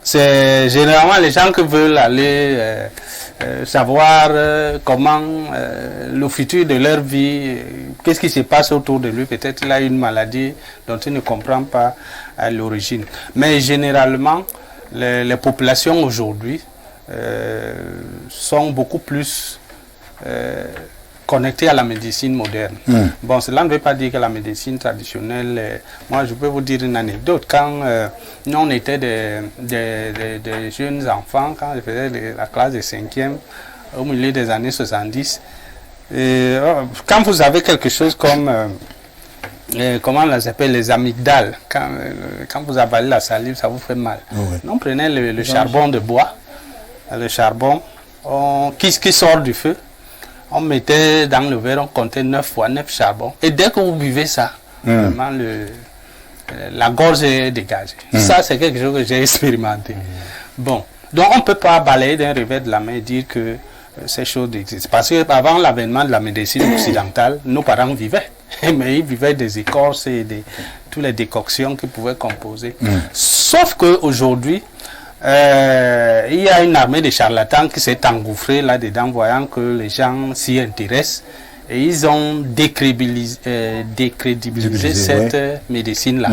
C'est généralement les gens qui veulent aller savoir comment le futur de leur vie, qu'est-ce qui se passe autour de lui. Peut-être il a une maladie dont il ne comprend pas à l'origine. Mais généralement, les populations aujourd'hui sont beaucoup plus connectées à la médecine moderne. Bon, cela ne veut pas dire que la médecine traditionnelle... moi, je peux vous dire une anecdote. Quand nous, on était des jeunes enfants, quand je faisais la classe de 5e, au milieu des années 70, quand vous avez quelque chose comme... comment on les appelle, les amygdales, quand vous avalez la salive, ça vous fait mal. On prenait le charbon de bois, le charbon qui sort du feu. On mettait dans le verre, on comptait 9 fois 9 charbons. Et dès que vous buvez ça, vraiment la gorge est dégagée. Ça, c'est quelque chose que j'ai expérimenté. Bon, donc on ne peut pas balayer d'un revers de la main et dire que ces choses existent. Parce qu'avant l'avènement de la médecine occidentale, nos parents vivaient. Mais ils vivaient des écorces et toutes les décoctions qu'ils pouvaient composer. Sauf qu'aujourd'hui, il y a une armée de charlatans qui s'est engouffrée là-dedans, voyant que les gens s'y intéressent. Et ils ont décrédibilisé cette médecine-là.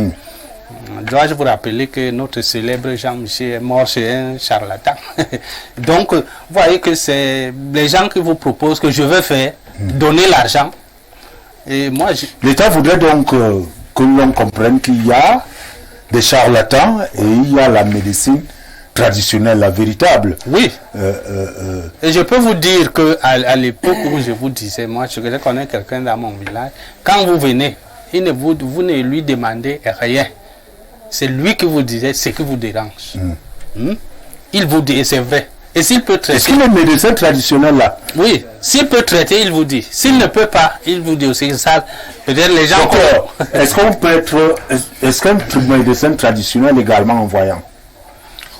Dois-je vous rappeler que notre célèbre Jean-Michel est mort chez un charlatan. Donc, vous voyez que c'est les gens qui vous proposent que je veux faire, donner l'argent. Et moi, l'État voudrait donc que l'on comprenne qu'il y a des charlatans et il y a la médecine traditionnelle, la véritable. Oui. Et je peux vous dire qu'à l'époque où je vous disais, moi je connais quelqu'un dans mon village, quand vous venez, vous ne lui demandez rien. C'est lui qui vous disait ce qui vous dérange. Il vous dit, et c'est vrai. Et s'il peut traiter... Est-ce qu'il est médecin traditionnel là? Oui, s'il peut traiter, il vous dit. S'il ne peut pas, il vous dit aussi. Ça, peut-être les gens... Est-ce qu'on peut être... Est-ce qu'un médecin traditionnel également en voyant?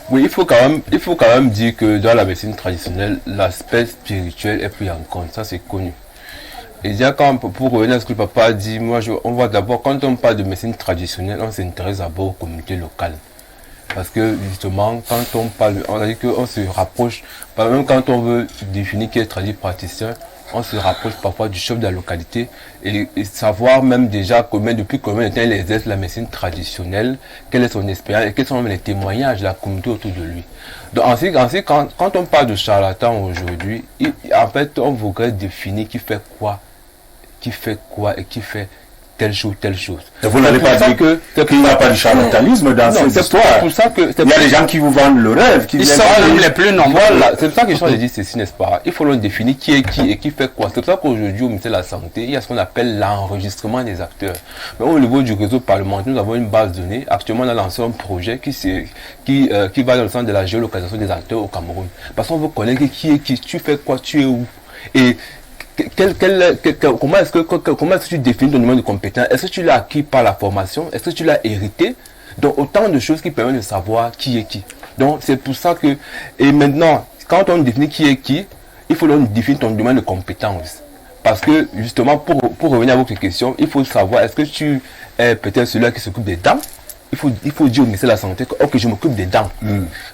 Oui, il faut quand même dire que dans la médecine traditionnelle, l'aspect spirituel est pris en compte. Ça, c'est connu. Et déjà, pour revenir à ce que le papa a dit, on voit d'abord, quand on parle de médecine traditionnelle, on s'intéresse d'abord aux communautés locales. Parce que justement, quand on parle, on a dit qu'on se rapproche, même quand on veut définir qui est tradipraticien, on se rapproche parfois du chef de la localité et savoir même déjà depuis combien de temps il exerce la médecine traditionnelle, quelle est son expérience et quels sont même les témoignages de la communauté autour de lui. Donc ensuite quand on parle de charlatan aujourd'hui, en fait on voudrait définir qui fait quoi et qui fait telle chose. Et vous n'allez pas dire qu'il n'y a pas de charlatanisme dans cette histoire. C'est pour ça que il y a des gens qui vous vendent le rêve, qui ils sont les plus nombreux. C'est pour ça que je dis ceci, n'est-ce pas? Il faut définir qui est qui et qui fait quoi. C'est pour ça qu'aujourd'hui au ministère de la Santé, il y a ce qu'on appelle l'enregistrement des acteurs. Mais au niveau du réseau parlementaire, nous avons une base de données. Actuellement, on a lancé un projet qui va dans le sens de la géolocalisation des acteurs au Cameroun. Parce qu'on veut connaître qui est qui, tu fais quoi, tu es où. Et comment est-ce que tu définis ton domaine de compétence? Est-ce que tu l'as acquis par la formation? Est-ce que tu l'as hérité? Donc autant de choses qui permettent de savoir qui est qui. Donc c'est pour ça que, et maintenant, quand on définit qui est qui, il faut donc définir ton domaine de compétence. Parce que justement, pour revenir à votre question, il faut savoir, est-ce que tu es peut-être celui-là qui s'occupe des dents? Il faut dire au ministère de la Santé que ok, je m'occupe des dents.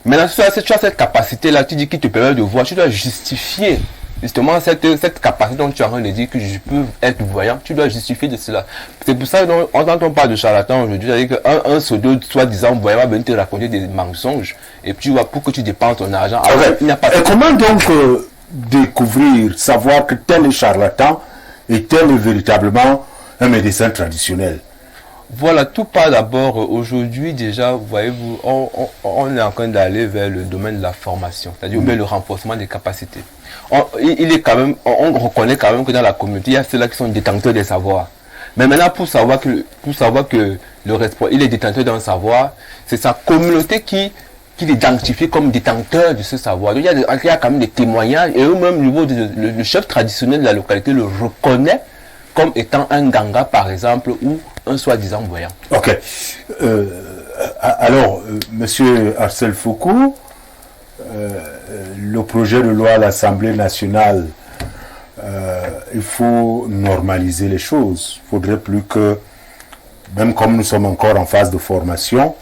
Maintenant, si tu as cette capacité-là, tu dis qui te permet de voir, tu dois justifier. Justement, cette capacité dont tu es en train de dire que je peux être voyant, tu dois justifier de cela. C'est pour ça quand on parle de charlatan aujourd'hui, c'est-à-dire qu'un pseudo soi-disant voyant va venir te raconter des mensonges et puis tu vois pour que tu dépenses ton argent. Alors, il n'y a pas et comment donc découvrir, savoir que tel est charlatan et tel est véritablement un médecin traditionnel? Voilà, tout part d'abord aujourd'hui déjà, voyez-vous, on est en train d'aller vers le domaine de la formation, c'est-à-dire le renforcement des capacités. Il est quand même, on reconnaît quand même que dans la communauté, il y a ceux-là qui sont détenteurs des savoirs. Mais maintenant, pour savoir que le responsable, il est détenteur d'un savoir, c'est sa communauté qui l'identifie comme détenteur de ce savoir. Donc, il y a quand même des témoignages et eux-mêmes, le chef traditionnel de la localité le reconnaît comme étant un ganga, par exemple, ou un soi-disant voyant. Ok. Alors, monsieur Arsène Foucault, le projet de loi à l'Assemblée nationale, il faut normaliser les choses. Il ne faudrait plus que, même comme nous sommes encore en phase de formation,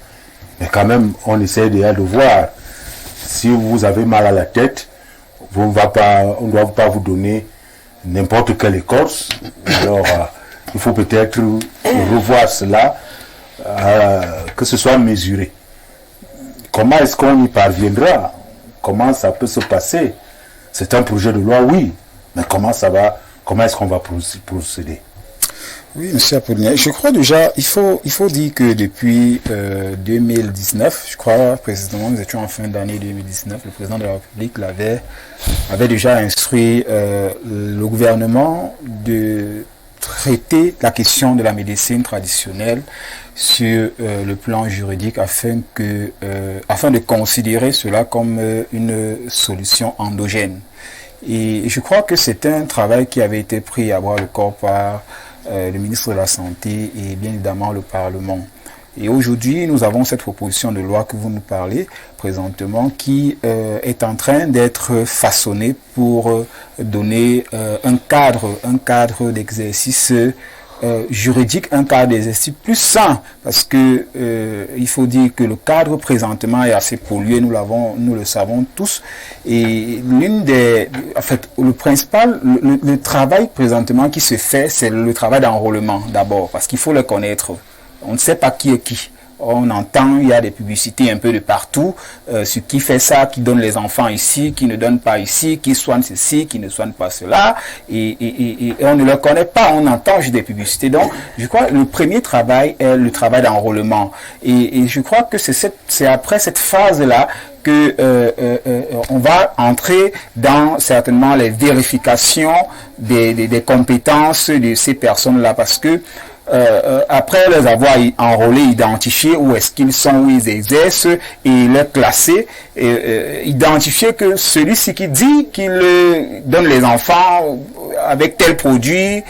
mais quand même, on essaie déjà de voir. Si vous avez mal à la tête, on ne doit pas vous donner n'importe quelle écorce. Alors, il faut peut-être revoir cela, que ce soit mesuré. Comment est-ce qu'on y parviendra? Comment ça peut se passer? C'est un projet de loi, oui, mais comment est-ce qu'on va procéder? Oui, monsieur Apollinaire, je crois déjà, il faut dire que depuis 2019, je crois précisément, nous étions en fin d'année 2019, le président de la République avait déjà instruit le gouvernement de traiter la question de la médecine traditionnelle sur le plan juridique afin de considérer cela comme une solution endogène. Et je crois que c'est un travail qui avait été pris à bras le corps par le ministre de la Santé et bien évidemment le Parlement. Et aujourd'hui, nous avons cette proposition de loi que vous nous parlez présentement qui est en train d'être façonnée pour donner un cadre d'exercice juridique, un cadre d'exercice plus sain, parce que il faut dire que le cadre présentement est assez pollué, nous le savons tous, et le travail présentement qui se fait, c'est le travail d'enrôlement d'abord, parce qu'il faut le connaître. On ne sait pas qui est qui. On entend, il y a des publicités un peu de partout, sur qui fait ça, qui donne les enfants ici, qui ne donne pas ici, qui soigne ceci, qui ne soigne pas cela, et on ne le connaît pas, on entend juste des publicités. Donc, je crois que le premier travail est le travail d'enrôlement. Et je crois que c'est après cette phase-là que on va entrer dans certainement les vérifications des compétences de ces personnes-là, parce que après les avoir enrôlés, identifiés où est-ce qu'ils sont, où ils exercent, et les classer, identifier que celui-ci qui dit qu'il donne les enfants avec tel produit,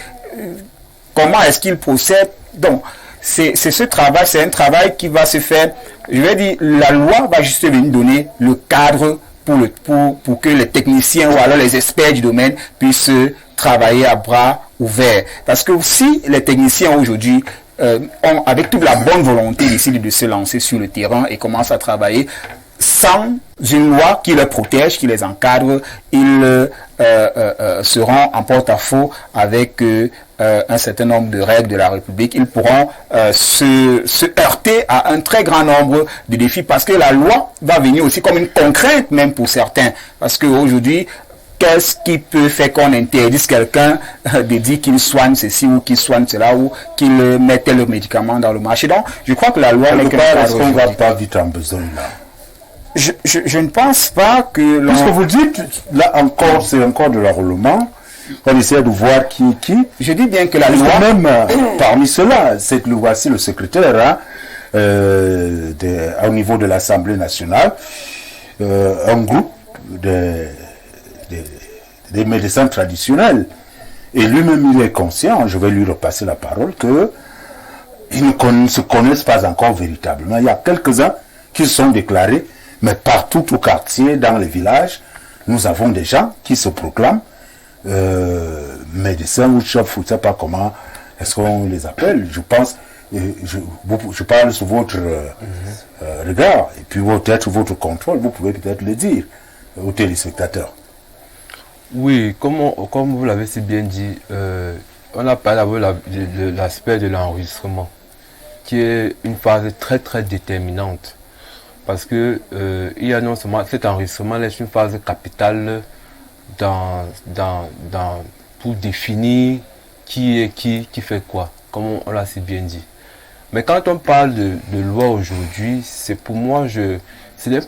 comment est-ce qu'il procède. Donc, c'est ce travail, c'est un travail qui va se faire, je vais dire, la loi va juste venir donner le cadre pour que les techniciens ou alors les experts du domaine puissent travailler à bras ouverts. Parce que si les techniciens aujourd'hui ont, avec toute la bonne volonté, décident de se lancer sur le terrain et commencent à travailler, sans une loi qui les protège, qui les encadre, ils seront en porte-à-faux avec un certain nombre de règles de la République. Ils pourront se heurter à un très grand nombre de défis parce que la loi va venir aussi comme une contrainte même pour certains. Parce qu'aujourd'hui, qu'est-ce qui peut faire qu'on interdise quelqu'un de dire qu'il soigne ceci ou qu'il soigne cela ou qu'il mette le médicament dans le marché? Donc, je crois que la loi n'est qu'un cadre. Est-ce qu'on va pas vite en besogne là? Je ne pense pas que... Parce que vous dites, là encore, c'est encore de l'enrôlement. On essaie de voir qui est qui. Je dis bien que la loi... Même parmi ceux-là, c'est le voici le secrétaire au niveau de l'Assemblée nationale, un groupe des médecins traditionnels. Et lui-même, il est conscient, je vais lui repasser la parole, qu'ils ne se connaissent pas encore véritablement. Il y a quelques-uns qui se sont déclarés, mais partout au quartier, dans les villages, nous avons des gens qui se proclament médecins ou chefs, je ne sais pas comment est-ce qu'on les appelle. Je pense, je parle sous votre regard, et puis peut-être votre contrôle, vous pouvez peut-être le dire aux téléspectateurs. Oui, comme vous l'avez si bien dit, on a parlé de l'aspect de l'enregistrement, qui est une phase très très déterminante. Parce que il y a non seulement cet enregistrement est une phase capitale pour définir qui est qui fait quoi, comme on l'a si bien dit. Mais quand on parle de loi aujourd'hui, c'est pour moi, ce n'est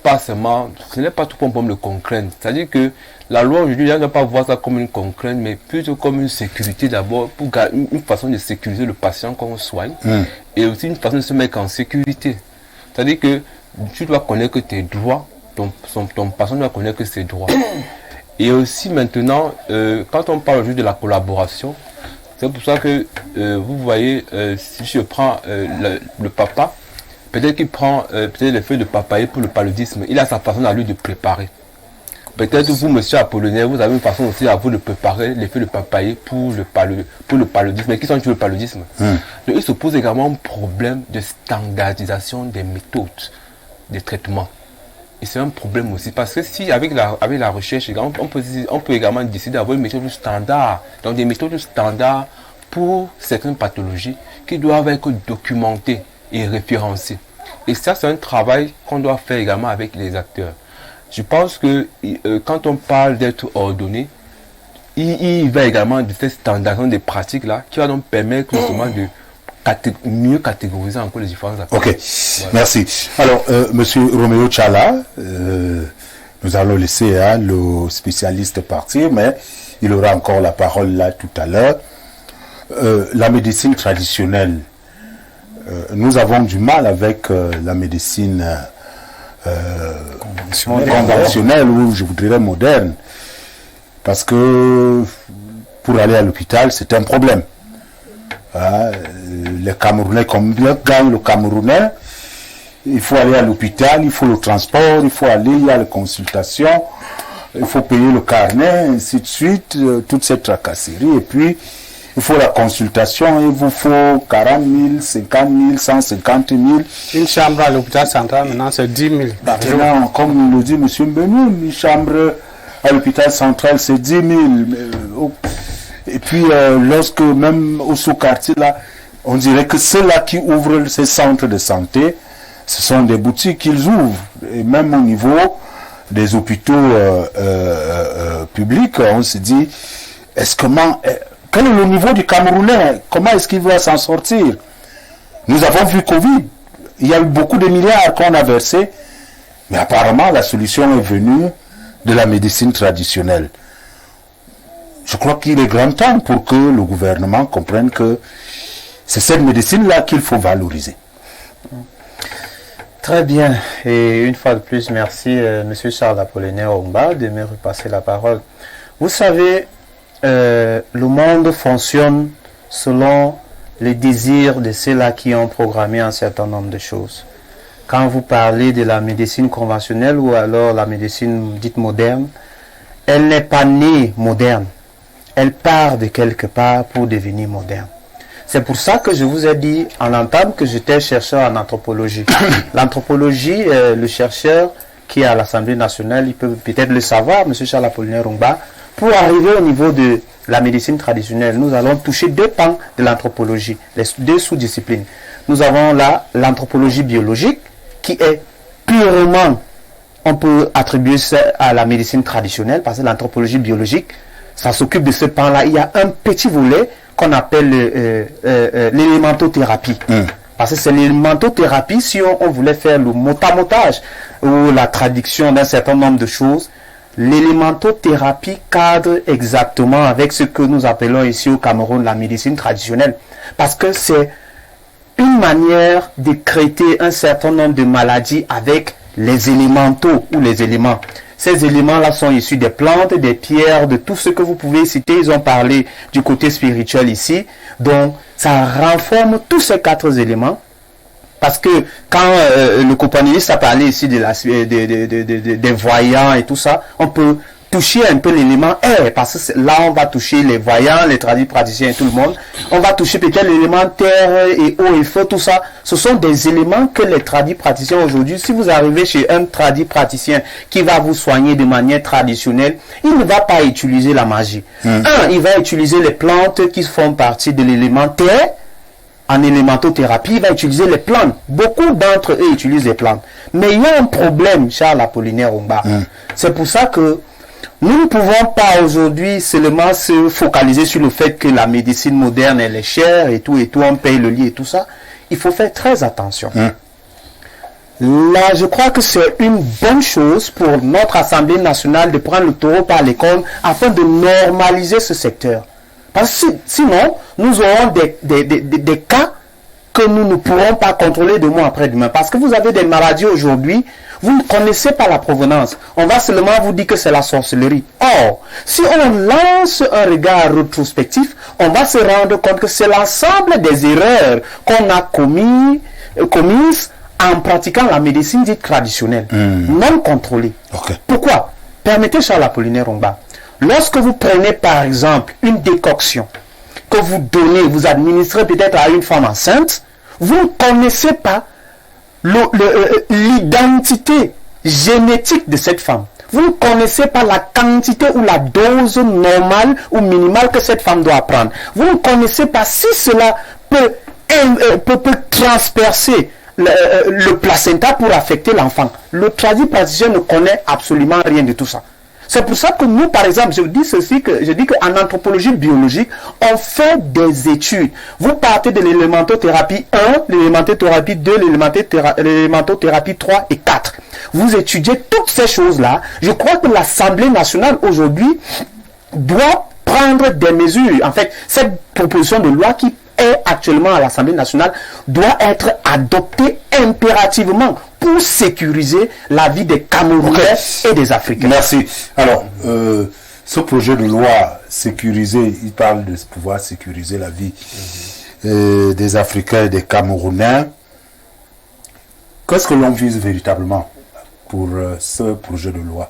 pas tout pour me le contraindre. C'est-à-dire que la loi aujourd'hui, on ne doit pas voir ça comme une contrainte, mais plutôt comme une sécurité d'abord, pour une façon de sécuriser le patient qu'on soigne, et aussi une façon de se mettre en sécurité. C'est-à-dire que tu dois connaître tes droits, ton patient doit connaître ses droits. Et aussi maintenant, quand on parle aujourd'hui de la collaboration, c'est pour ça que vous voyez, si je prends le papa, peut-être qu'il prend peut-être les feuilles de papayer pour le paludisme, il a sa façon à lui de préparer. Peut-être vous, monsieur Apollinaire, vous avez une façon aussi à vous de préparer les feuilles de papayer pour le paludisme. Mais qui sont le paludisme? Donc il se pose également un problème de standardisation des méthodes de traitement. Et c'est un problème aussi, parce que si avec la recherche, on peut également décider d'avoir une méthode standard, donc des méthodes standards pour certaines pathologies qui doivent être documentées et référencées. Et ça, c'est un travail qu'on doit faire également avec les acteurs. Je pense que quand on parle d'être ordonné, il va également de cette standardisation des pratiques-là qui va donc permettre justement de mieux catégoriser encore les différents acteurs. Ok, voilà. Merci. Alors, monsieur Roméo Tchala, nous allons laisser le spécialiste partir, mais il aura encore la parole là tout à l'heure. La médecine traditionnelle, nous avons du mal avec la médecine conventionnelle ou je voudrais moderne, parce que pour aller à l'hôpital, c'est un problème. Les Camerounais, combien gagne le Camerounais? Il faut aller à l'hôpital, il faut le transport, il faut aller, il y a les consultations, il faut payer le carnet, ainsi de suite, toute cette tracasserie. Et puis, il faut la consultation, il vous faut 40 000, 50 000, 150 000. Une chambre à l'hôpital central, maintenant, c'est 10 000 par jour. Maintenant, comme le dit M. Benoun, une chambre à l'hôpital central, c'est 10 000. Et puis, lorsque même au sous-quartier, là, on dirait que ceux-là qui ouvrent ces centres de santé, ce sont des boutiques qu'ils ouvrent. Et même au niveau des hôpitaux publics, on se dit, quel est le niveau du Camerounais? Comment est-ce qu'il va s'en sortir? Nous avons vu Covid. Il y a eu beaucoup de milliards qu'on a versés. Mais apparemment, la solution est venue de la médecine traditionnelle. Je crois qu'il est grand temps pour que le gouvernement comprenne que c'est cette médecine-là qu'il faut valoriser. Très bien. Et une fois de plus, merci M. Charles Apollinaire Ongba de me repasser la parole. Vous savez, le monde fonctionne selon les désirs de ceux-là qui ont programmé un certain nombre de choses. Quand vous parlez de la médecine conventionnelle ou alors la médecine dite moderne, elle n'est pas née moderne. Elle part de quelque part pour devenir moderne. C'est pour ça que je vous ai dit en entame que j'étais chercheur en anthropologie. L'anthropologie, le chercheur qui est à l'Assemblée nationale, il peut peut-être le savoir, M. Charles Apollinaire Ongba. Pour arriver au niveau de la médecine traditionnelle, nous allons toucher deux pans de l'anthropologie, les deux sous-disciplines. Nous avons là l'anthropologie biologique qui est purement, on peut attribuer ça à la médecine traditionnelle parce que l'anthropologie biologique, ça s'occupe de ce pan-là. Il y a un petit volet qu'on appelle l'élémentothérapie. Parce que c'est l'élémentothérapie, si on voulait faire le motamotage ou la traduction d'un certain nombre de choses, l'élémentothérapie cadre exactement avec ce que nous appelons ici au Cameroun la médecine traditionnelle. Parce que c'est une manière de traiter un certain nombre de maladies avec les élémentaux ou les éléments. Ces éléments-là sont issus des plantes, des pierres, de tout ce que vous pouvez citer. Ils ont parlé du côté spirituel ici. Donc, ça renforme tous ces quatre éléments. Parce que quand le compagnoniste a parlé ici des voyants et tout ça, on peut toucher un peu l'élément air. Parce que là, on va toucher les voyants, les praticiens et tout le monde. On va toucher peut-être l'élément terre et eau et feu, tout ça. Ce sont des éléments que les praticiens aujourd'hui, si vous arrivez chez un praticien qui va vous soigner de manière traditionnelle, il ne va pas utiliser la magie. Il va utiliser les plantes qui font partie de l'élément terre. En élémentothérapie, il va utiliser les plantes. Beaucoup d'entre eux utilisent les plantes. Mais il y a un problème, Charles Apollinaire Ongba. C'est pour ça que nous ne pouvons pas aujourd'hui seulement se focaliser sur le fait que la médecine moderne, elle est chère et tout, on paye le lit et tout ça. Il faut faire très attention. Là, je crois que c'est une bonne chose pour notre Assemblée nationale de prendre le taureau par les cornes afin de normaliser ce secteur. Parce que sinon, nous aurons des cas que nous ne pourrons pas contrôler demain après-demain. Parce que vous avez des maladies aujourd'hui, vous ne connaissez pas la provenance. On va seulement vous dire que c'est la sorcellerie. Or, si on lance un regard rétrospectif, on va se rendre compte que c'est l'ensemble des erreurs qu'on a commises en pratiquant la médecine dite traditionnelle, non contrôlée. Pourquoi? Permettez, Charles Apollinaire Ongba. Lorsque vous prenez par exemple une décoction que vous donnez, vous administrez peut-être à une femme enceinte, vous ne connaissez pas l'identité génétique de cette femme. Vous ne connaissez pas la quantité ou la dose normale ou minimale que cette femme doit prendre. Vous ne connaissez pas si cela peut transpercer le placenta pour affecter l'enfant. Le praticien ne connaît absolument rien de tout ça. C'est pour ça que nous, par exemple, je dis qu'en anthropologie biologique, on fait des études. Vous partez de l'élémentothérapie 1, l'élémentothérapie 2, l'élémentothérapie 3 et 4. Vous étudiez toutes ces choses-là. Je crois que l'Assemblée nationale aujourd'hui doit prendre des mesures. En fait, cette proposition de loi qui est actuellement à l'Assemblée nationale doit être adoptée impérativement pour sécuriser la vie des Camerounais et des Africains. Merci. Alors, ce projet de loi sécurisé, il parle de pouvoir sécuriser la vie des Africains et des Camerounais. Qu'est-ce que l'on vise véritablement pour ce projet de loi?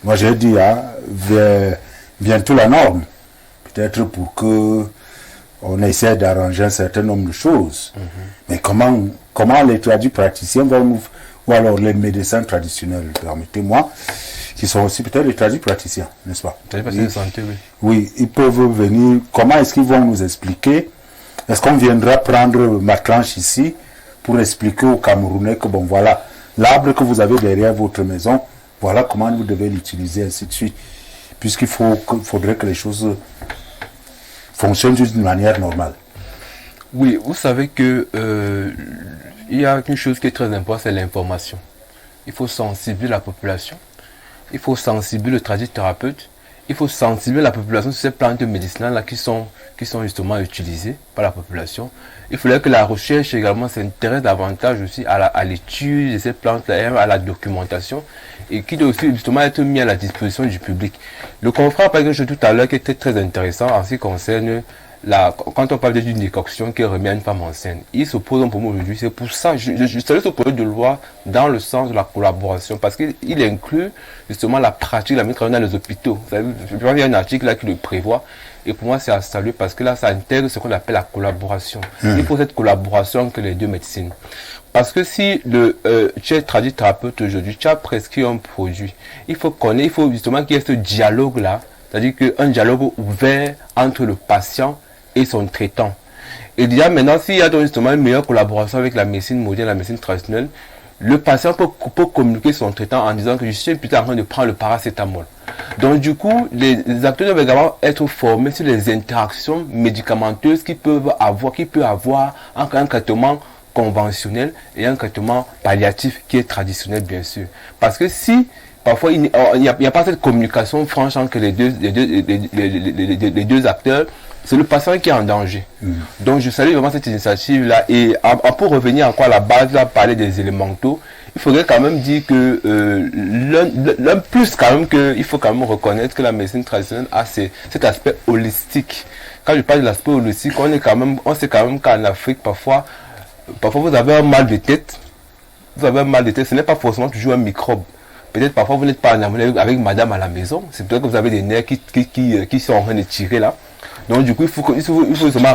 Moi, j'ai dit, bientôt la norme. Peut-être pour que on essaie d'arranger un certain nombre de choses. Mais comment les praticiens vont nous, ou alors les médecins traditionnels, permettez-moi, qui sont aussi peut-être les praticiens, n'est-ce pas? De santé, oui. Oui, ils peuvent venir. Comment est-ce qu'ils vont nous expliquer? Est-ce qu'on viendra prendre ma tranche ici pour expliquer aux Camerounais que bon voilà, l'arbre que vous avez derrière votre maison, voilà comment vous devez l'utiliser, ainsi de suite. Puisqu'il faudrait que les choses fonctionnent d'une manière normale. Oui, vous savez que il y a une chose qui est très importante, c'est l'information. Il faut sensibiliser la population, il faut sensibiliser le tradithérapeute, il faut sensibiliser la population sur ces plantes médicinales-là qui sont justement utilisées par la population. Il faudrait que la recherche également s'intéresse davantage aussi à l'étude de ces plantes-là, à la documentation, et qui doit aussi justement être mis à la disposition du public. Le confrère a parlé quelque chose tout à l'heure qui était très intéressant en ce qui concerne quand on parle d'une décoction qui remet à une femme enceinte, il s'oppose pour moi aujourd'hui. C'est pour ça, je salue ce projet de loi dans le sens de la collaboration, parce qu'il inclut justement la pratique de la médecine dans les hôpitaux. Vous savez, je vois, il y a un article là qui le prévoit, et pour moi c'est à saluer parce que là ça intègre ce qu'on appelle la collaboration. Il faut cette collaboration entre les deux médecines. Parce que si tu es tradithérapeute aujourd'hui, tu as prescrit un produit, il faut justement qu'il y ait ce dialogue-là, c'est-à-dire qu'un dialogue ouvert entre le patient et son traitant. Et déjà maintenant, s'il y a donc justement une meilleure collaboration avec la médecine moderne, la médecine traditionnelle, le patient peut communiquer son traitant en disant que je suis plutôt en train de prendre le paracétamol. Donc du coup, les acteurs doivent également être formés sur les interactions médicamenteuses qu'il peut avoir entre un traitement conventionnel et un traitement palliatif qui est traditionnel, bien sûr. Parce que si parfois il n'y a pas cette communication franche entre les deux acteurs, c'est le patient qui est en danger. Donc je salue vraiment cette initiative-là. Et pour revenir encore à la base, là, parler des élémentaux, il faudrait quand même dire que l'un plus quand même qu'il faut quand même reconnaître que la médecine traditionnelle a cet aspect holistique. Quand je parle de l'aspect holistique, on sait quand même qu'en Afrique, parfois vous avez un mal de tête. Ce n'est pas forcément toujours un microbe. Peut-être parfois vous n'êtes pas en harmonie avec madame à la maison. C'est peut-être que vous avez des nerfs qui sont en train de tirer là. Donc du coup, il faut seulement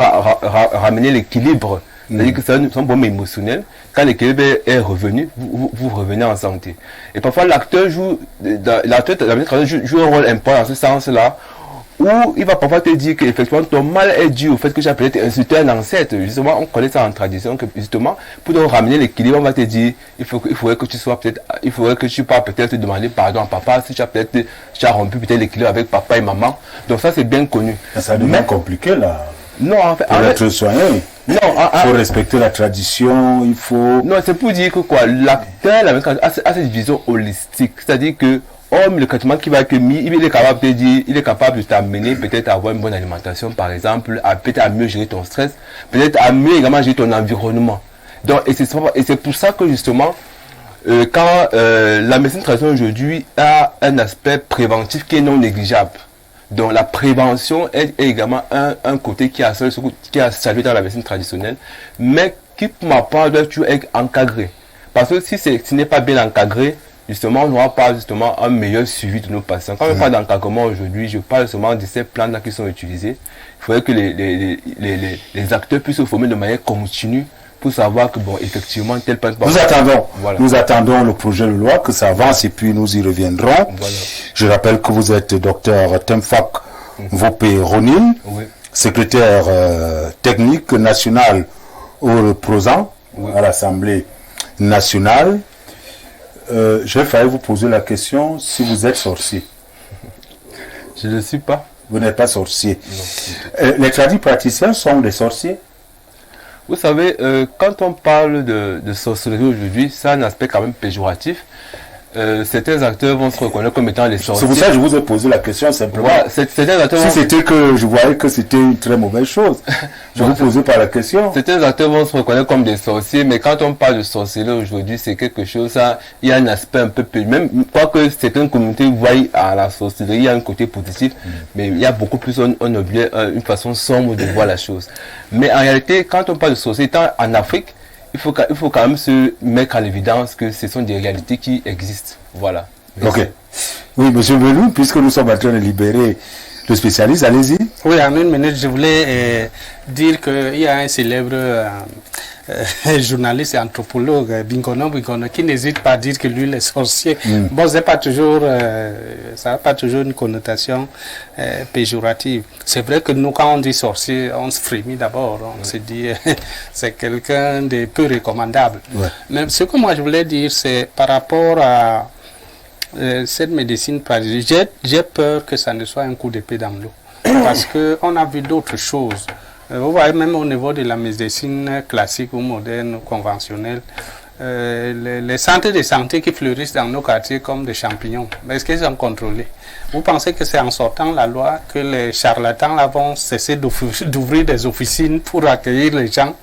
ramener l'équilibre. C'est-à-dire que c'est un problème émotionnel. Quand l'équilibre est revenu, vous revenez en santé. Et parfois l'acteur joue un rôle important dans ce sens-là, où il va parfois te dire qu'effectivement ton mal est dû au fait que j'ai peut-être insulté un ancêtre. Justement, on connaît ça en tradition, que justement, pour donc ramener l'équilibre, on va te dire, il faudrait que tu parles peut-être te demander pardon à papa, si tu as rompu peut-être l'équilibre avec papa et maman. Donc ça, c'est bien connu. Ça devient compliqué là. Non, en fait. Pour être soigné. Non, il faut respecter la tradition, il faut... Non, c'est pour dire que quoi, l'acteur a cette vision holistique. C'est-à-dire que le traitement qui va être mis, il est capable de t'amener peut-être à avoir une bonne alimentation, par exemple, peut-être à mieux gérer ton stress, peut-être à mieux également gérer ton environnement. Donc, et c'est pour ça que justement, quand la médecine traditionnelle aujourd'hui a un aspect préventif qui est non négligeable. Donc la prévention est également un côté qui a salué dans la médecine traditionnelle, mais qui pour ma part doit toujours être encadré. Parce que si ce n'est pas bien encadré, justement, on n'aura pas justement un meilleur suivi de nos patients. Quand on parle d'encadrement aujourd'hui, je parle seulement de ces plans-là qui sont utilisés. Il faudrait que les acteurs puissent se former de manière continue pour savoir que, bon, effectivement, tel plan... Nous attendons le projet de loi, que ça avance et puis nous y reviendrons. Voilà. Je rappelle que vous êtes docteur Temfak Vopé-Ronil, secrétaire technique national au Prosan, à l'Assemblée nationale. J'ai failli vous poser la question si vous êtes sorcier. Je ne le suis pas. Vous n'êtes pas sorcier. Les tradis praticiens sont des sorciers. Vous savez, quand on parle de sorcellerie aujourd'hui, c'est un aspect quand même péjoratif. Certains acteurs vont se reconnaître comme étant les sorciers. C'est pour ça que je vous ai posé la question simplement. Ouais, certains acteurs si c'était que je voyais que c'était une très mauvaise chose, je vous posais pas la question. Certains acteurs vont se reconnaître comme des sorciers, mais quand on parle de sorcellerie aujourd'hui, c'est quelque chose, ça, il y a un aspect un peu plus, même quoique certaines communautés voient à la sorcellerie, il y a un côté positif, mais il y a beaucoup plus une façon sombre de voir la chose. Mais en réalité, quand on parle de sorcellerie, en Afrique, il faut quand même se mettre à l'évidence que ce sont des réalités qui existent. Voilà. Ok. Oui, monsieur Velou, puisque nous sommes en train de libérer le spécialiste, allez-y. Oui, en une minute, je voulais dire qu'il y a un célèbre journaliste et anthropologue, Binkono, qui n'hésite pas à dire que lui, il est sorcier. Bon, ça n'a pas toujours une connotation péjorative. C'est vrai que nous, quand on dit sorcier, on se frémit d'abord. On se dit, c'est quelqu'un de peu recommandable. Ouais. Mais ce que moi, je voulais dire, c'est par rapport à cette médecine traditionnelle, j'ai peur que ça ne soit un coup d'épée dans l'eau. Parce qu'on a vu d'autres choses. Vous voyez, même au niveau de la médecine classique ou moderne ou conventionnelle, les centres de santé qui fleurissent dans nos quartiers comme des champignons, mais est-ce qu'ils sont contrôlés? Vous pensez que c'est en sortant la loi que les charlatans là vont cesser d'ouvrir des officines pour accueillir les gens?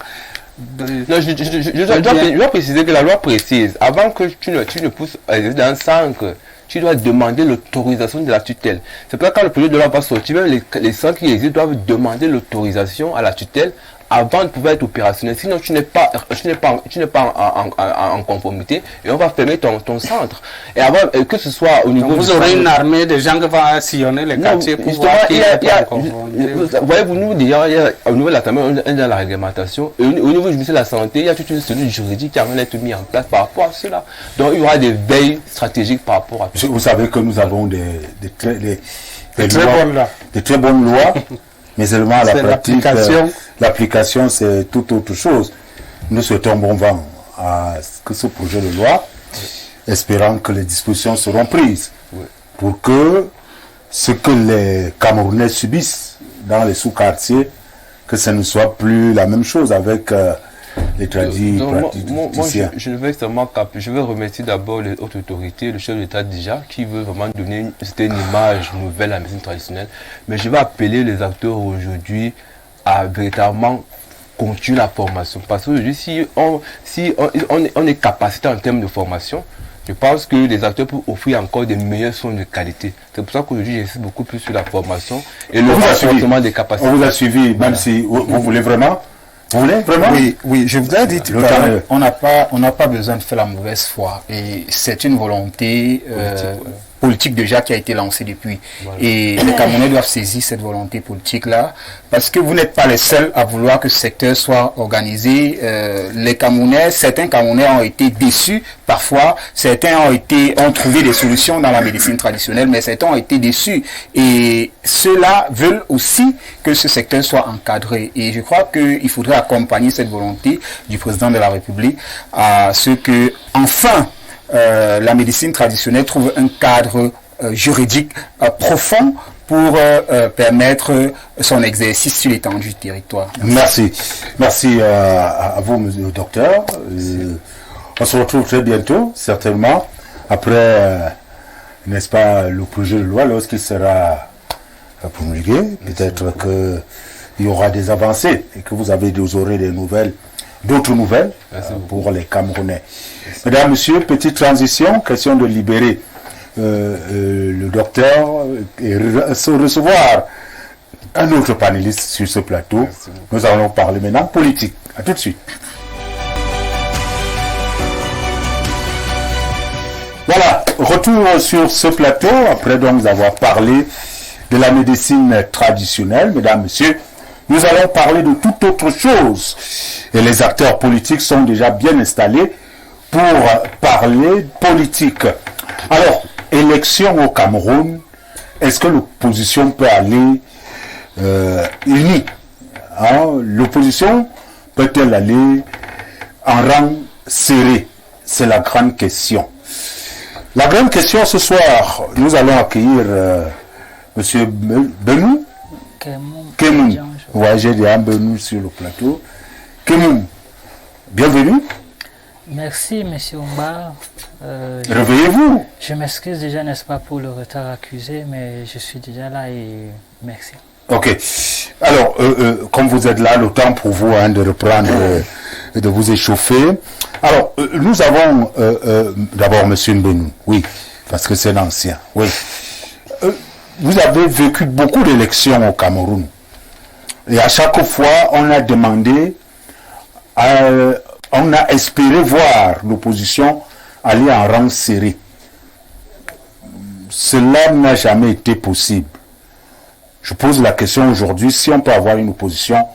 Non, je dois préciser que la loi précise, avant que tu ne pousses dans un centre tu dois demander l'autorisation de la tutelle. C'est pour ça que quand le projet de loi va sortir, même les centres qui existent doivent demander l'autorisation à la tutelle avant de pouvoir être opérationnel. Sinon, tu n'es pas en conformité et on va fermer ton centre. Et avant, que ce soit au niveau... Donc vous aurez une armée de gens qui vont sillonner les quartiers pour voir qui est en conformité. Voyez-vous, nous, déjà, au niveau de la dans la réglementation, et au niveau du ministère de la Santé, il y a toute une cellule juridique qui va être mise en place par rapport à cela. Donc, il y aura des veilles stratégiques par rapport à tout ça. Vous savez que nous avons des très bonnes lois. Mais seulement la pratique, l'application, c'est tout autre chose. Nous souhaitons bon vent à ce projet de loi, espérant que les dispositions seront prises pour que ce que les Camerounais subissent dans les sous-quartiers, que ce ne soit plus la même chose avec les praticiens. Je vais remercier d'abord les hautes autorités, le chef de l'État déjà, qui veut vraiment donner une image nouvelle à la médecine traditionnelle. Mais je vais appeler les acteurs aujourd'hui à véritablement continuer la formation. Parce qu'aujourd'hui, si on est capacité en termes de formation, je pense que les acteurs peuvent offrir encore des meilleurs soins de qualité. C'est pour ça qu'aujourd'hui, j'insiste beaucoup plus sur la formation et le renforcement des capacités. On vous a suivi, même si vous voulez vraiment. Vous voulez vraiment? Oui, je voudrais dire, on n'a pas besoin de faire la mauvaise foi. Et c'est une volonté politique déjà qui a été lancée depuis. Voilà. Et les Camerounais doivent saisir cette volonté politique-là, parce que vous n'êtes pas les seuls à vouloir que ce secteur soit organisé. Les Camerounais, certains Camerounais ont été déçus parfois, certains ont trouvé des solutions dans la médecine traditionnelle, mais certains ont été déçus. Et ceux-là veulent aussi que ce secteur soit encadré. Et je crois qu'il faudrait accompagner cette volonté du président de la République à ce que, enfin, la médecine traditionnelle trouve un cadre juridique profond pour permettre son exercice sur l'étendue du territoire. Merci. Merci à vous, monsieur le docteur. On se retrouve très bientôt, certainement, après, n'est-ce pas, le projet de loi, lorsqu'il sera promulgué. Peut-être qu'il y aura des avancées et que vous aurez des nouvelles, d'autres nouvelles pour les Camerounais. Mesdames, Messieurs, petite transition, question de libérer le docteur et recevoir un autre panéliste sur ce plateau. Nous allons parler maintenant politique. À tout de suite. Voilà, retour sur ce plateau, après donc avoir parlé de la médecine traditionnelle. Mesdames, Messieurs, nous allons parler de toute autre chose. Et les acteurs politiques sont déjà bien installés pour parler politique. Alors, élection au Cameroun, est-ce que l'opposition peut aller unie? L'opposition peut-elle aller en rang serré? C'est la grande question. La grande question ce soir, nous allons accueillir M. Benou. Kemoun. Ouais, j'ai dit un Benou sur le plateau. Kemoun, bienvenue. Merci, M. Omba. Réveillez-vous. Je m'excuse déjà, n'est-ce pas, pour le retard accusé, mais je suis déjà là et merci. Ok. Alors, comme vous êtes là, le temps pour vous de reprendre, de vous échauffer. Alors, nous avons d'abord M. Benou, oui, parce que c'est l'ancien, oui. Vous avez vécu beaucoup d'élections au Cameroun. Et à chaque fois, on a demandé, on a espéré voir l'opposition aller en rang serré. Cela n'a jamais été possible. Je pose la question aujourd'hui, si on peut avoir une opposition,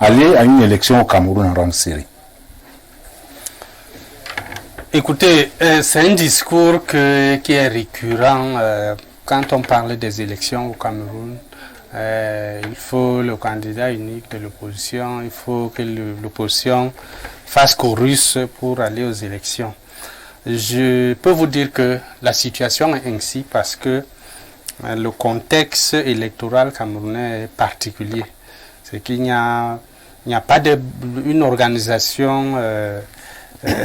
aller à une élection au Cameroun en rang serré. Écoutez, c'est un discours qui est récurrent quand on parle des élections au Cameroun. Il faut le candidat unique de l'opposition, il faut que l'opposition fasse chorus pour aller aux élections. Je peux vous dire que la situation est ainsi parce que le contexte électoral camerounais est particulier. C'est qu'il n'y a pas une organisation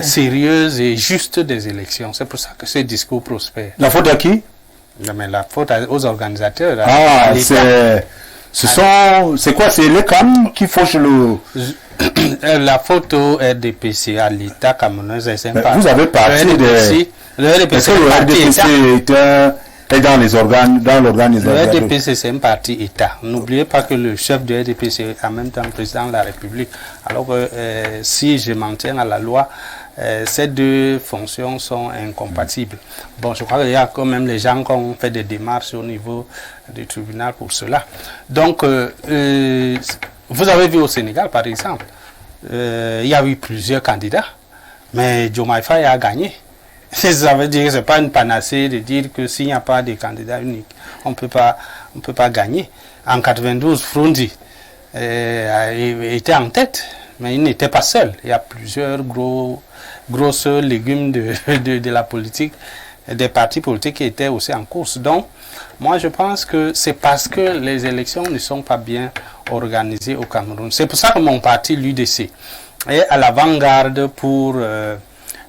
sérieuse et juste des élections. C'est pour ça que ce discours prospère. La faute à qui? Mais la faute aux organisateurs. C'est quoi? C'est les CAM qui fauchent le... La faute au RDPC, à l'État camerounais, c'est sympa. Vous avez parti Le RDPC, est-ce que le RDPC est dans les organes, dans l'organisation? Le RDPC, c'est un parti État. N'oubliez pas que le chef du RDPC est en même temps président de la République. Alors que si je m'en tiens à la loi, ces deux fonctions sont incompatibles. Bon, je crois qu'il y a quand même les gens qui ont fait des démarches au niveau du tribunal pour cela. Donc, vous avez vu au Sénégal, par exemple, il y a eu plusieurs candidats, mais Diomaye Faye a gagné. Ça veut dire que ce n'est pas une panacée de dire que s'il n'y a pas de candidat unique, on ne peut pas gagner. En 92, Frondi était en tête, mais il n'était pas seul. Il y a plusieurs grosses légumes de la politique, des partis politiques qui étaient aussi en course. Donc, moi je pense que c'est parce que les élections ne sont pas bien organisées au Cameroun. C'est pour ça que mon parti, l'UDC, est à l'avant-garde pour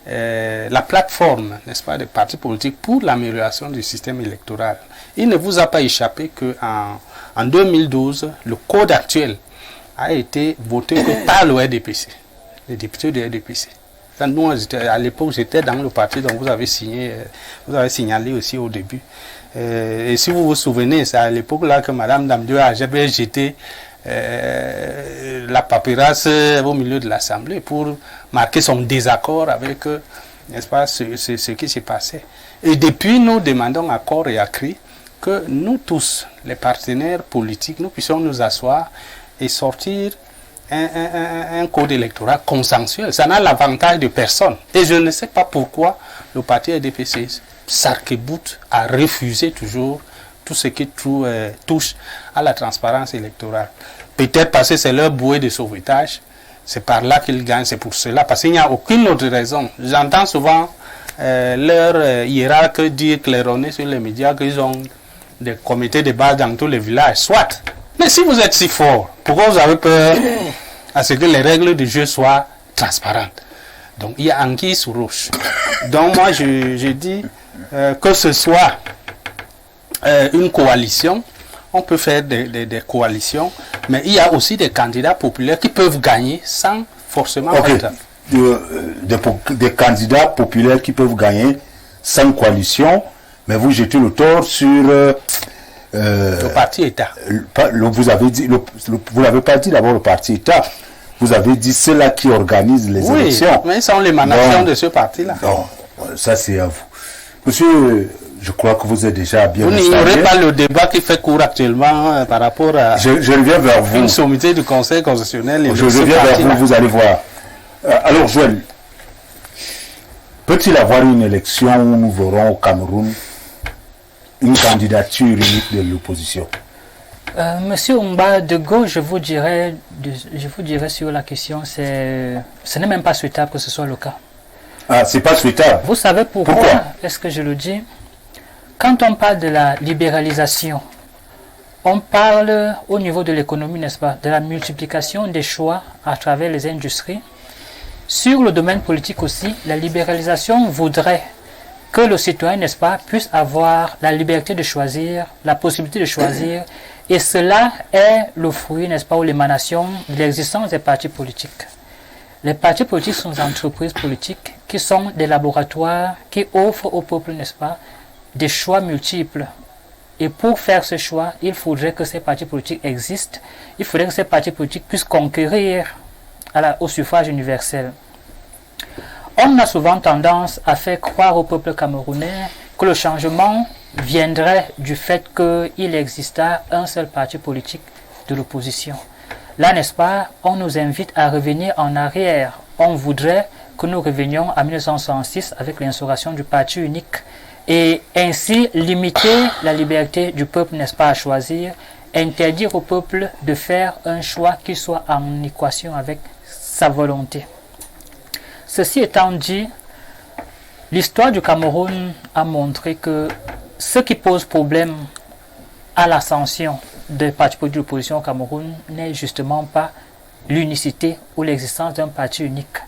la plateforme, n'est-ce pas, des partis politiques pour l'amélioration du système électoral. Il ne vous a pas échappé qu'en 2012, le code actuel a été voté par le RDPC, les députés du RDPC. Nous, à l'époque, j'étais dans le parti, donc vous avez signalé aussi au début. Et si vous vous souvenez, c'est à l'époque là que Mme Damdieu avait jeté la paperasse au milieu de l'Assemblée pour marquer son désaccord avec, n'est-ce pas, ce qui s'est passé. Et depuis, nous demandons à corps et à cri que nous tous, les partenaires politiques, nous puissions nous asseoir et sortir un code électoral consensuel. Ça n'a l'avantage de personne. Et je ne sais pas pourquoi le parti RDPC s'arc-boute à refuser toujours tout ce qui touche à la transparence électorale. Peut-être parce que c'est leur bouée de sauvetage, c'est par là qu'ils gagnent, c'est pour cela, parce qu'il n'y a aucune autre raison. J'entends souvent leur hiérarque dire claironner sur les médias qu'ils ont des comités de base dans tous les villages, soit. Mais si vous êtes si fort, pourquoi vous avez peur à ce que les règles du jeu soient transparentes? Donc il y a anguille sous roche. Donc moi je dis que ce soit une coalition, on peut faire des coalitions, mais il y a aussi des candidats populaires qui peuvent gagner sans forcément être... Des candidats populaires qui peuvent gagner sans coalition, mais vous jetez le tort sur... le parti État. Vous avez dit, vous n'avez pas dit d'abord le parti État. Vous avez dit ceux-là qui organisent les élections. Mais ils sont l'émanation de ce parti-là. Non, ça c'est à vous. Monsieur, je crois que vous êtes déjà bien installé. Vous n'ignorez pas le débat qui fait cours actuellement par rapport à je reviens vers vous. Une sommité du Conseil constitutionnel. Je reviens vers vous, vous allez voir. Alors Joël, peut-il avoir une élection où nous verrons au Cameroun une candidature unique de l'opposition? Monsieur Oumba, de gauche, je vous dirais sur la question, ce n'est même pas souhaitable que ce soit le cas. Ah, c'est pas souhaitable. Vous savez pourquoi est-ce que je le dis? Quand on parle de la libéralisation, on parle au niveau de l'économie, n'est-ce pas, de la multiplication des choix à travers les industries. Sur le domaine politique aussi, la libéralisation voudrait que le citoyen, n'est-ce pas, puisse avoir la liberté de choisir, la possibilité de choisir, et cela est le fruit, n'est-ce pas, ou l'émanation de l'existence des partis politiques. Les partis politiques sont des entreprises politiques qui sont des laboratoires qui offrent au peuple, n'est-ce pas, des choix multiples. Et pour faire ce choix, il faudrait que ces partis politiques existent, il faudrait que ces partis politiques puissent conquérir au suffrage universel. On a souvent tendance à faire croire au peuple camerounais que le changement viendrait du fait qu'il exista un seul parti politique de l'opposition. Là, n'est-ce pas, on nous invite à revenir en arrière. On voudrait que nous revenions à 1966 avec l'instauration du parti unique et ainsi limiter la liberté du peuple, n'est-ce pas, à choisir, interdire au peuple de faire un choix qui soit en équation avec sa volonté. Ceci étant dit, l'histoire du Cameroun a montré que ce qui pose problème à l'ascension des partis politiques d'opposition au Cameroun n'est justement pas l'unicité ou l'existence d'un parti unique.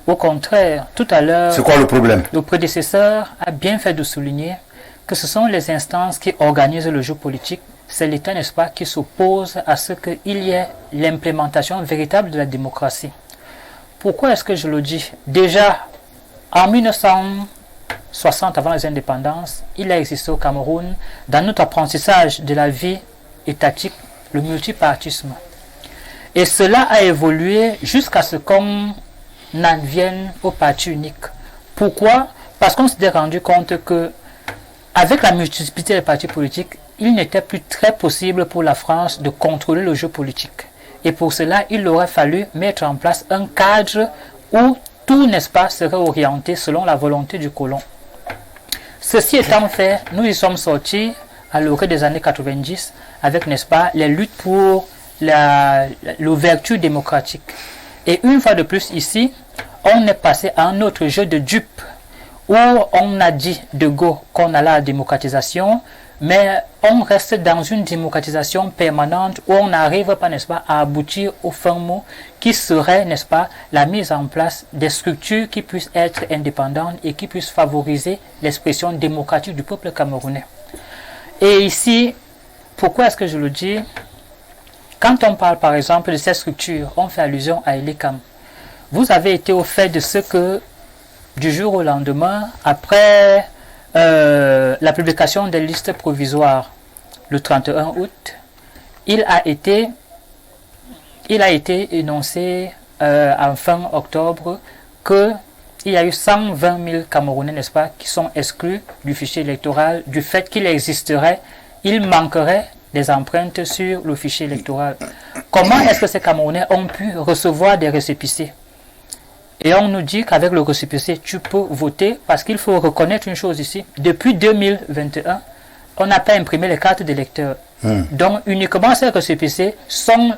Au contraire, tout à l'heure, c'est quoi le problème? Le prédécesseur a bien fait de souligner que ce sont les instances qui organisent le jeu politique. C'est l'État, n'est-ce pas, qui s'oppose à ce qu'il y ait l'implémentation véritable de la démocratie. Pourquoi est-ce que je le dis? Déjà, en 19 60 avant les indépendances, il a existé au Cameroun, dans notre apprentissage de la vie étatique, le multipartisme. Et cela a évolué jusqu'à ce qu'on en vienne au parti unique. Pourquoi? Parce qu'on s'était rendu compte que avec la multiplicité des partis politiques, il n'était plus très possible pour la France de contrôler le jeu politique. Et pour cela, il aurait fallu mettre en place un cadre où tout, n'est-ce pas, serait orienté selon la volonté du colon. Ceci étant fait, nous y sommes sortis à l'orée des années 90 avec, n'est-ce pas, les luttes pour l'ouverture démocratique. Et une fois de plus ici, on est passé à un autre jeu de dupes où on a dit de go qu'on allait à la démocratisation, mais on reste dans une démocratisation permanente où on n'arrive pas, n'est-ce pas, à aboutir au fin mot qui serait, n'est-ce pas, la mise en place des structures qui puissent être indépendantes et qui puissent favoriser l'expression démocratique du peuple camerounais. Et ici, pourquoi est-ce que je le dis? Quand on parle par exemple de cette structure, on fait allusion à Elecam. Vous avez été au fait de ce que du jour au lendemain, après la publication des listes provisoires le 31 août, il a été énoncé en fin octobre qu'il y a eu 120 000 Camerounais, n'est-ce pas, qui sont exclus du fichier électoral du fait qu'il existerait, il manquerait des empreintes sur le fichier électoral. Comment est-ce que ces Camerounais ont pu recevoir des récépissés? Et on nous dit qu'avec le récépissé, tu peux voter, parce qu'il faut reconnaître une chose ici. Depuis 2021, on n'a pas imprimé les cartes d'électeurs. Donc uniquement ces récépissés sont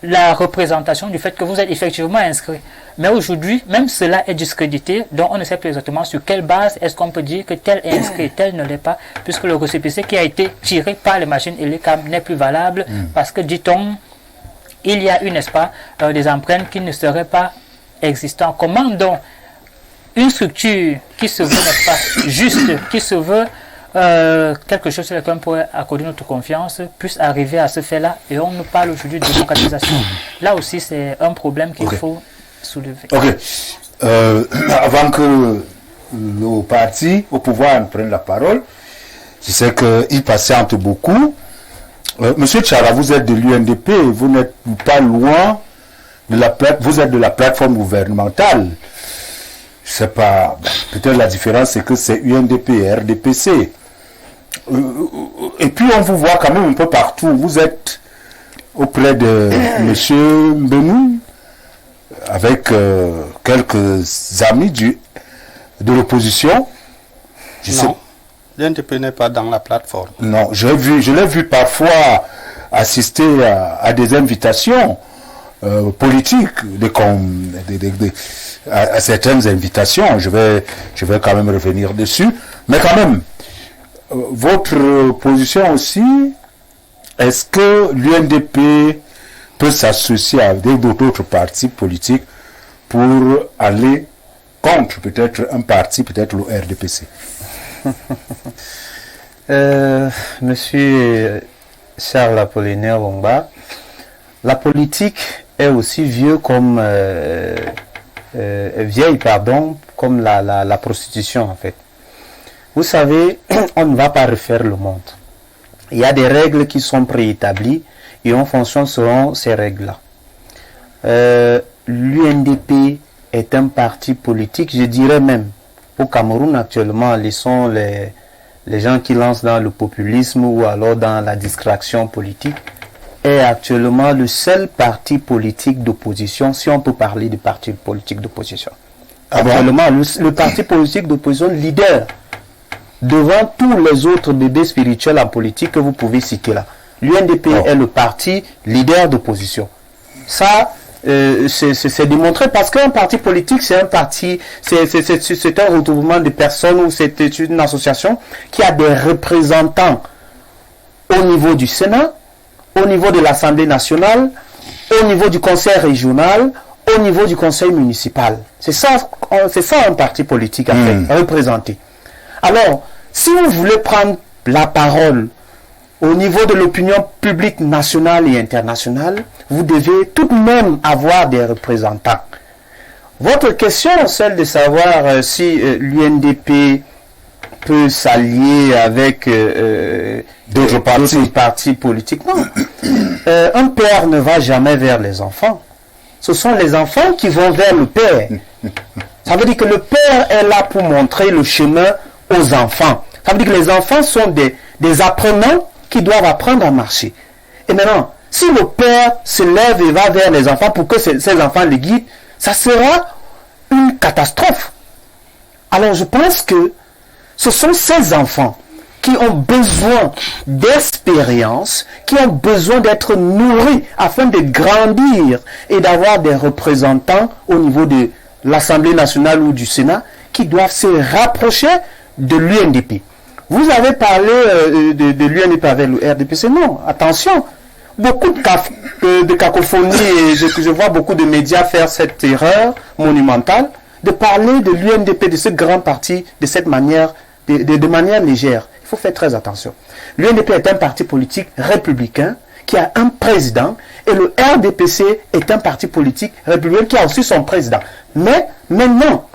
la représentation du fait que vous êtes effectivement inscrit. Mais aujourd'hui, même cela est discrédité, donc on ne sait plus exactement sur quelle base est-ce qu'on peut dire que tel est inscrit, tel ne l'est pas, puisque le récépissé qui a été tiré par les machines Elecam n'est plus valable, parce que, dit-on, il y a eu, n'est-ce pas, des empreintes qui ne seraient pas existantes. Comment donc une structure qui se veut, n'est-ce pas, juste, qui se veut quelque chose sur lequel on pourrait accorder notre confiance, puisse arriver à ce fait-là, et on nous parle aujourd'hui de démocratisation. Là aussi, c'est un problème qu'il faut soulever. Avant que le parti au pouvoir prenne la parole, je sais qu'il patiente beaucoup. Monsieur Tchara, vous êtes de l'UNDP, vous n'êtes pas loin de vous êtes de la plateforme gouvernementale. Je sais pas, peut-être la différence c'est que c'est UNDP et RDPC. Et puis on vous voit quand même un peu partout. Vous êtes auprès de monsieur Mbenou, avec quelques amis de l'opposition. Non, l'UNDP n'est pas dans la plateforme. Non, je l'ai vu parfois assister à des invitations politiques, à certaines invitations. Je vais quand même revenir dessus. Mais quand même, votre position aussi, est-ce que l'UNDP peut s'associer avec d'autres partis politiques pour aller contre peut-être un parti, peut-être le RDPC? Monsieur Charles Apollinaire Wongba, la politique est aussi vieille comme comme la prostitution en fait. Vous savez, on ne va pas refaire le monde. Il y a des règles qui sont préétablies et on fonctionne selon ces règles-là. L'UNDP est un parti politique, je dirais même, au Cameroun actuellement, laissons les gens qui lancent dans le populisme ou alors dans la distraction politique, est actuellement le seul parti politique d'opposition, si on peut parler de parti politique d'opposition. Actuellement, le parti politique d'opposition leader devant tous les autres bébés spirituels en politique que vous pouvez citer là. L'UNDP est le parti leader d'opposition. Ça, c'est démontré parce qu'un parti politique, c'est un parti, c'est un regroupement de personnes ou c'est une association qui a des représentants au niveau du Sénat, au niveau de l'Assemblée nationale, au niveau du conseil régional, au niveau du conseil municipal. C'est ça un parti politique à faire, représenter. Alors, si vous voulez prendre la parole au niveau de l'opinion publique nationale et internationale, vous devez tout de même avoir des représentants. Votre question, celle de savoir si l'UNDP peut s'allier avec d'autres partis politiques, non. Un père ne va jamais vers les enfants. Ce sont les enfants qui vont vers le père. Ça veut dire que le père est là pour montrer le chemin aux enfants. Ça veut dire que les enfants sont des apprenants qui doivent apprendre à marcher. Et maintenant, si le père se lève et va vers les enfants pour que ces enfants les guident, ça sera une catastrophe. Alors je pense que ce sont ces enfants qui ont besoin d'expérience, qui ont besoin d'être nourris afin de grandir et d'avoir des représentants au niveau de l'Assemblée nationale ou du Sénat qui doivent se rapprocher de l'UNDP. Vous avez parlé de l'UNDP avec le RDPC. Non, attention. Beaucoup de cacophonie et je vois beaucoup de médias faire cette erreur monumentale de parler de l'UNDP, de ce grand parti, de cette manière, de manière légère. Il faut faire très attention. L'UNDP est un parti politique républicain qui a un président et le RDPC est un parti politique républicain qui a aussi son président. Mais maintenant,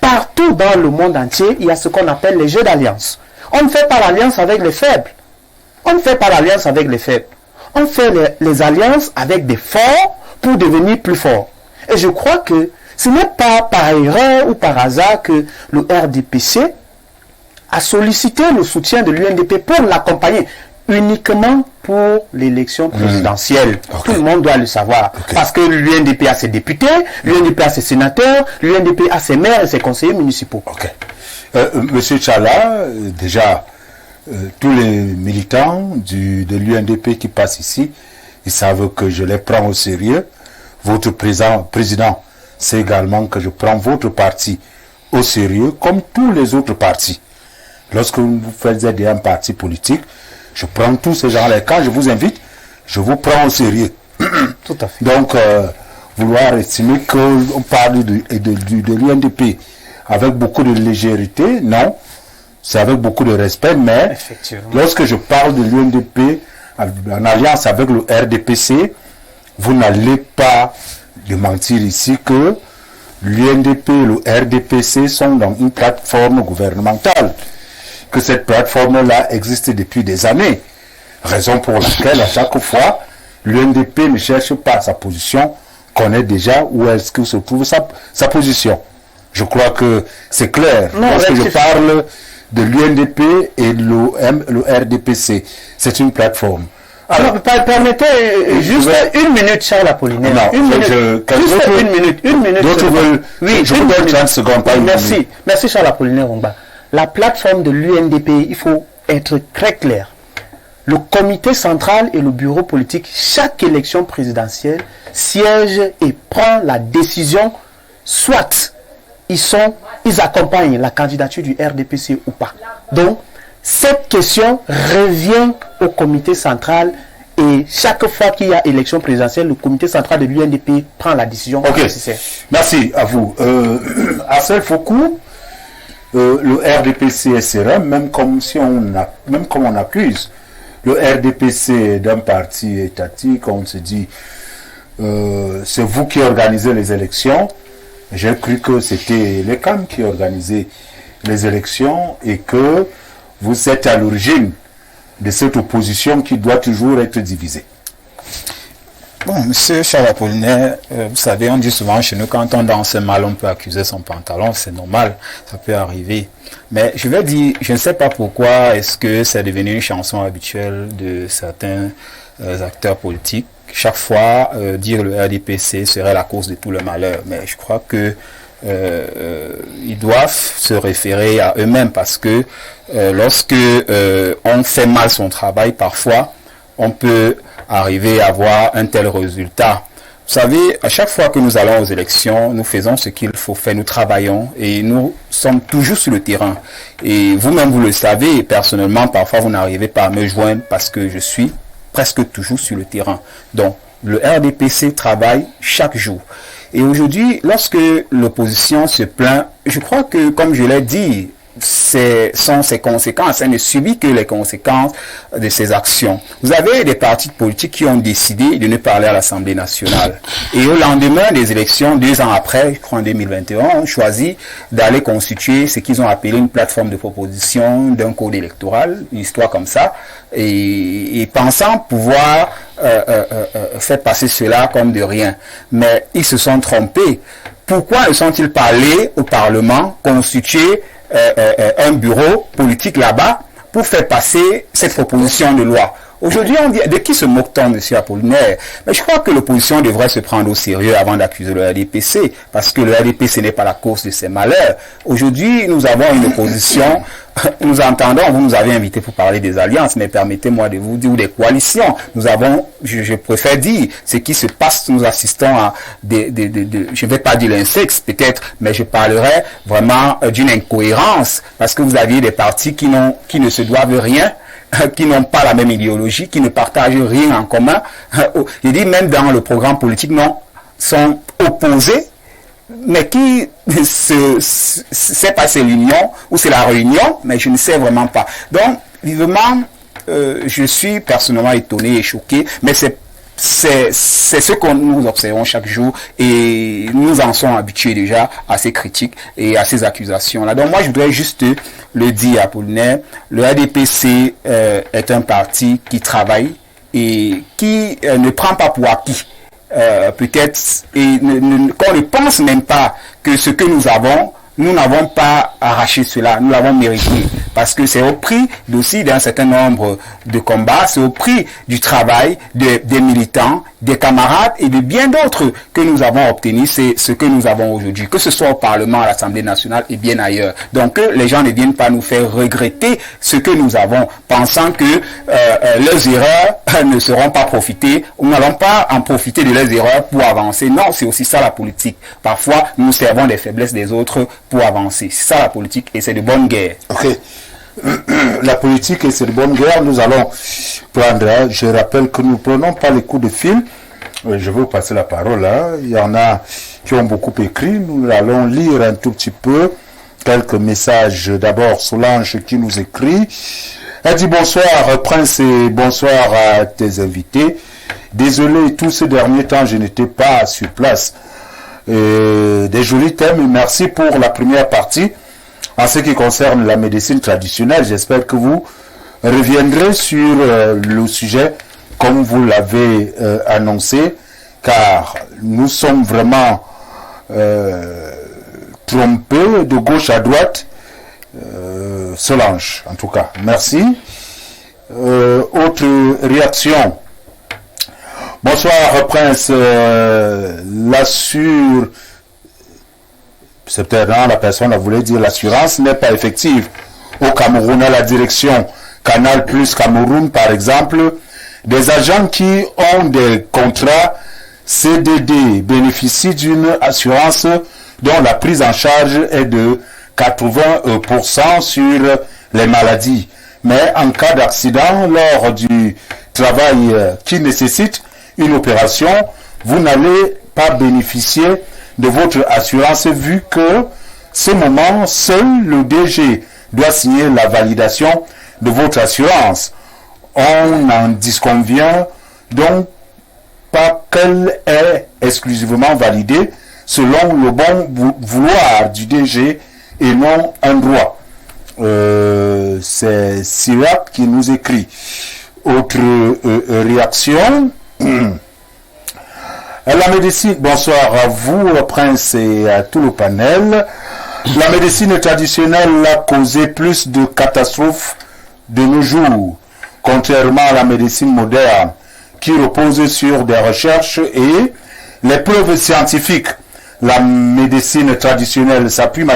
partout dans le monde entier, il y a ce qu'on appelle les jeux d'alliance. On ne fait pas l'alliance avec les faibles. On ne fait pas l'alliance avec les faibles. On fait les alliances avec des forts pour devenir plus forts. Et je crois que ce n'est pas par erreur ou par hasard que le RDPC a sollicité le soutien de l'UNDP pour l'accompagner uniquement pour l'élection présidentielle. Tout le monde doit le savoir. Parce que l'UNDP a ses députés, l'UNDP a ses sénateurs, l'UNDP a ses maires et ses conseillers municipaux. Monsieur Tchala, déjà, tous les militants de l'UNDP qui passent ici, ils savent que je les prends au sérieux. Votre président sait également que je prends votre parti au sérieux, comme tous les autres partis. Lorsque vous faites un parti politique, je prends tous ces gens-là. Quand je vous invite, je vous prends au sérieux. Tout à fait. Donc, vouloir estimer qu'on parle de l'UNDP avec beaucoup de légèreté, non. C'est avec beaucoup de respect, mais lorsque je parle de l'UNDP en alliance avec le RDPC, vous n'allez pas de mentir ici que l'UNDP et le RDPC sont dans une plateforme gouvernementale, que cette plateforme-là existe depuis des années. Raison pour laquelle, à chaque fois, l'UNDP ne cherche pas sa position, connaît déjà où est-ce que se trouve sa position. Je crois que c'est clair. Lorsque je parle de l'UNDP et le RDPC, c'est une plateforme. Alors, permettez juste une minute, Charles Apollinaire. Non, une minute. D'autres veulent. Oui, je vous donne 30 secondes, pas une minute. Merci Charles Apollinaire Ongba. La plateforme de l'UNDP, il faut être très clair. Le comité central et le bureau politique, chaque élection présidentielle, siège et prend la décision, soit ils accompagnent la candidature du RDPC ou pas. Donc, cette question revient au comité central et chaque fois qu'il y a élection présidentielle, le comité central de l'UNDP prend la décision nécessaire. Merci à vous. Marcel Foucault, le RDPC est serein, même comme on accuse le RDPC d'un parti étatique, on se dit c'est vous qui organisez les élections. J'ai cru que c'était les CAM qui organisaient les élections et que vous êtes à l'origine de cette opposition qui doit toujours être divisée. Bon, monsieur Charles Apollinaire, vous savez, on dit souvent chez nous, quand on danse mal, on peut accuser son pantalon, c'est normal, ça peut arriver. Mais je vais dire, je ne sais pas pourquoi est-ce que c'est devenu une chanson habituelle de certains acteurs politiques. Chaque fois, dire le RDPC serait la cause de tout le malheur. Mais je crois que ils doivent se référer à eux-mêmes parce que lorsque on fait mal son travail, parfois, on peut arriver à avoir un tel résultat. Vous savez, à chaque fois que nous allons aux élections, nous faisons ce qu'il faut faire, nous travaillons et nous sommes toujours sur le terrain. Et vous-même, vous le savez, et personnellement, parfois, vous n'arrivez pas à me joindre parce que je suis presque toujours sur le terrain. Donc, le RDPC travaille chaque jour. Et aujourd'hui, lorsque l'opposition se plaint, je crois que, comme je l'ai dit, sont ses conséquences. Elle ne subit que les conséquences de ses actions. Vous avez des partis politiques qui ont décidé de ne pas aller à l'Assemblée nationale. Et au lendemain des élections, 2 ans après, je crois en 2021, ont choisi d'aller constituer ce qu'ils ont appelé une plateforme de proposition d'un code électoral, une histoire comme ça, et pensant pouvoir faire passer cela comme de rien. Mais ils se sont trompés. Pourquoi ne sont-ils pas allés au Parlement constituer un bureau politique là-bas pour faire passer cette proposition de loi? Aujourd'hui, on dit, de qui se moque-t-on, M. Apollinaire? Mais je crois que l'opposition devrait se prendre au sérieux avant d'accuser le RDPC, parce que le RDPC n'est pas la cause de ses malheurs. Aujourd'hui, nous avons une opposition, nous entendons, vous nous avez invités pour parler des alliances, mais permettez-moi de vous dire, ou des coalitions. Nous avons, je préfère dire, ce qui se passe, nous assistons à je ne vais pas dire l'insexe peut-être, mais je parlerai vraiment d'une incohérence, parce que vous aviez des partis qui ne se doivent rien, qui n'ont pas la même idéologie, qui ne partagent rien en commun. Je dis même dans le programme politique, non, sont opposés, mais qui c'est pas c'est l'union ou c'est la réunion, mais je ne sais vraiment pas. Donc, vivement, je suis personnellement étonné et choqué, mais c'est ce que nous observons chaque jour et nous en sommes habitués déjà à ces critiques et à ces accusations-là. Donc moi, je voudrais juste le dire, Apollinaire, le RDPC est un parti qui travaille et qui ne prend pas pour acquis. Peut-être, et qu'on ne pense même pas que ce que nous avons, nous n'avons pas arraché cela, nous l'avons mérité. Parce que c'est au prix aussi d'un certain nombre de combats, c'est au prix du travail des militants, des camarades et de bien d'autres que nous avons obtenu, c'est ce que nous avons aujourd'hui, que ce soit au Parlement, à l'Assemblée nationale et bien ailleurs. Donc que les gens ne viennent pas nous faire regretter ce que nous avons, pensant que leurs erreurs ne seront pas profitées, ou nous n'allons pas en profiter de leurs erreurs pour avancer. Non, c'est aussi ça la politique. Parfois, nous servons des faiblesses des autres pour avancer. C'est ça la politique et c'est de bonne guerre. Ok. La politique et c'est de bonne guerre, nous allons prendre, je rappelle que nous ne prenons pas les coups de fil, je vais vous passer la parole, il y en a qui ont beaucoup écrit, nous allons lire un tout petit peu quelques messages. D'abord Solange qui nous écrit, elle dit bonsoir Prince et bonsoir à tes invités, désolé tous ces derniers temps je n'étais pas sur place, des jolis thèmes et merci pour la première partie. En ce qui concerne la médecine traditionnelle, j'espère que vous reviendrez sur le sujet comme vous l'avez annoncé, car nous sommes vraiment trompés de gauche à droite. Solange, en tout cas. Merci. Autre réaction. Bonsoir, Prince. C'est peut-être la personne voulait dire l'assurance n'est pas effective. Au Cameroun, à la direction Canal Plus Cameroun, par exemple, des agents qui ont des contrats CDD bénéficient d'une assurance dont la prise en charge est de 80% sur les maladies. Mais en cas d'accident, lors du travail qui nécessite une opération, vous n'allez pas bénéficier de votre assurance vu que ce moment, seul le DG doit signer la validation de votre assurance. On en disconvient donc pas qu'elle est exclusivement validée selon le bon vouloir du DG et non un droit. C'est Sirac qui nous écrit. Autre réaction. La médecine, bonsoir à vous, Prince, et à tout le panel. La médecine traditionnelle a causé plus de catastrophes de nos jours, contrairement à la médecine moderne, qui repose sur des recherches et les preuves scientifiques. La médecine traditionnelle s'appuie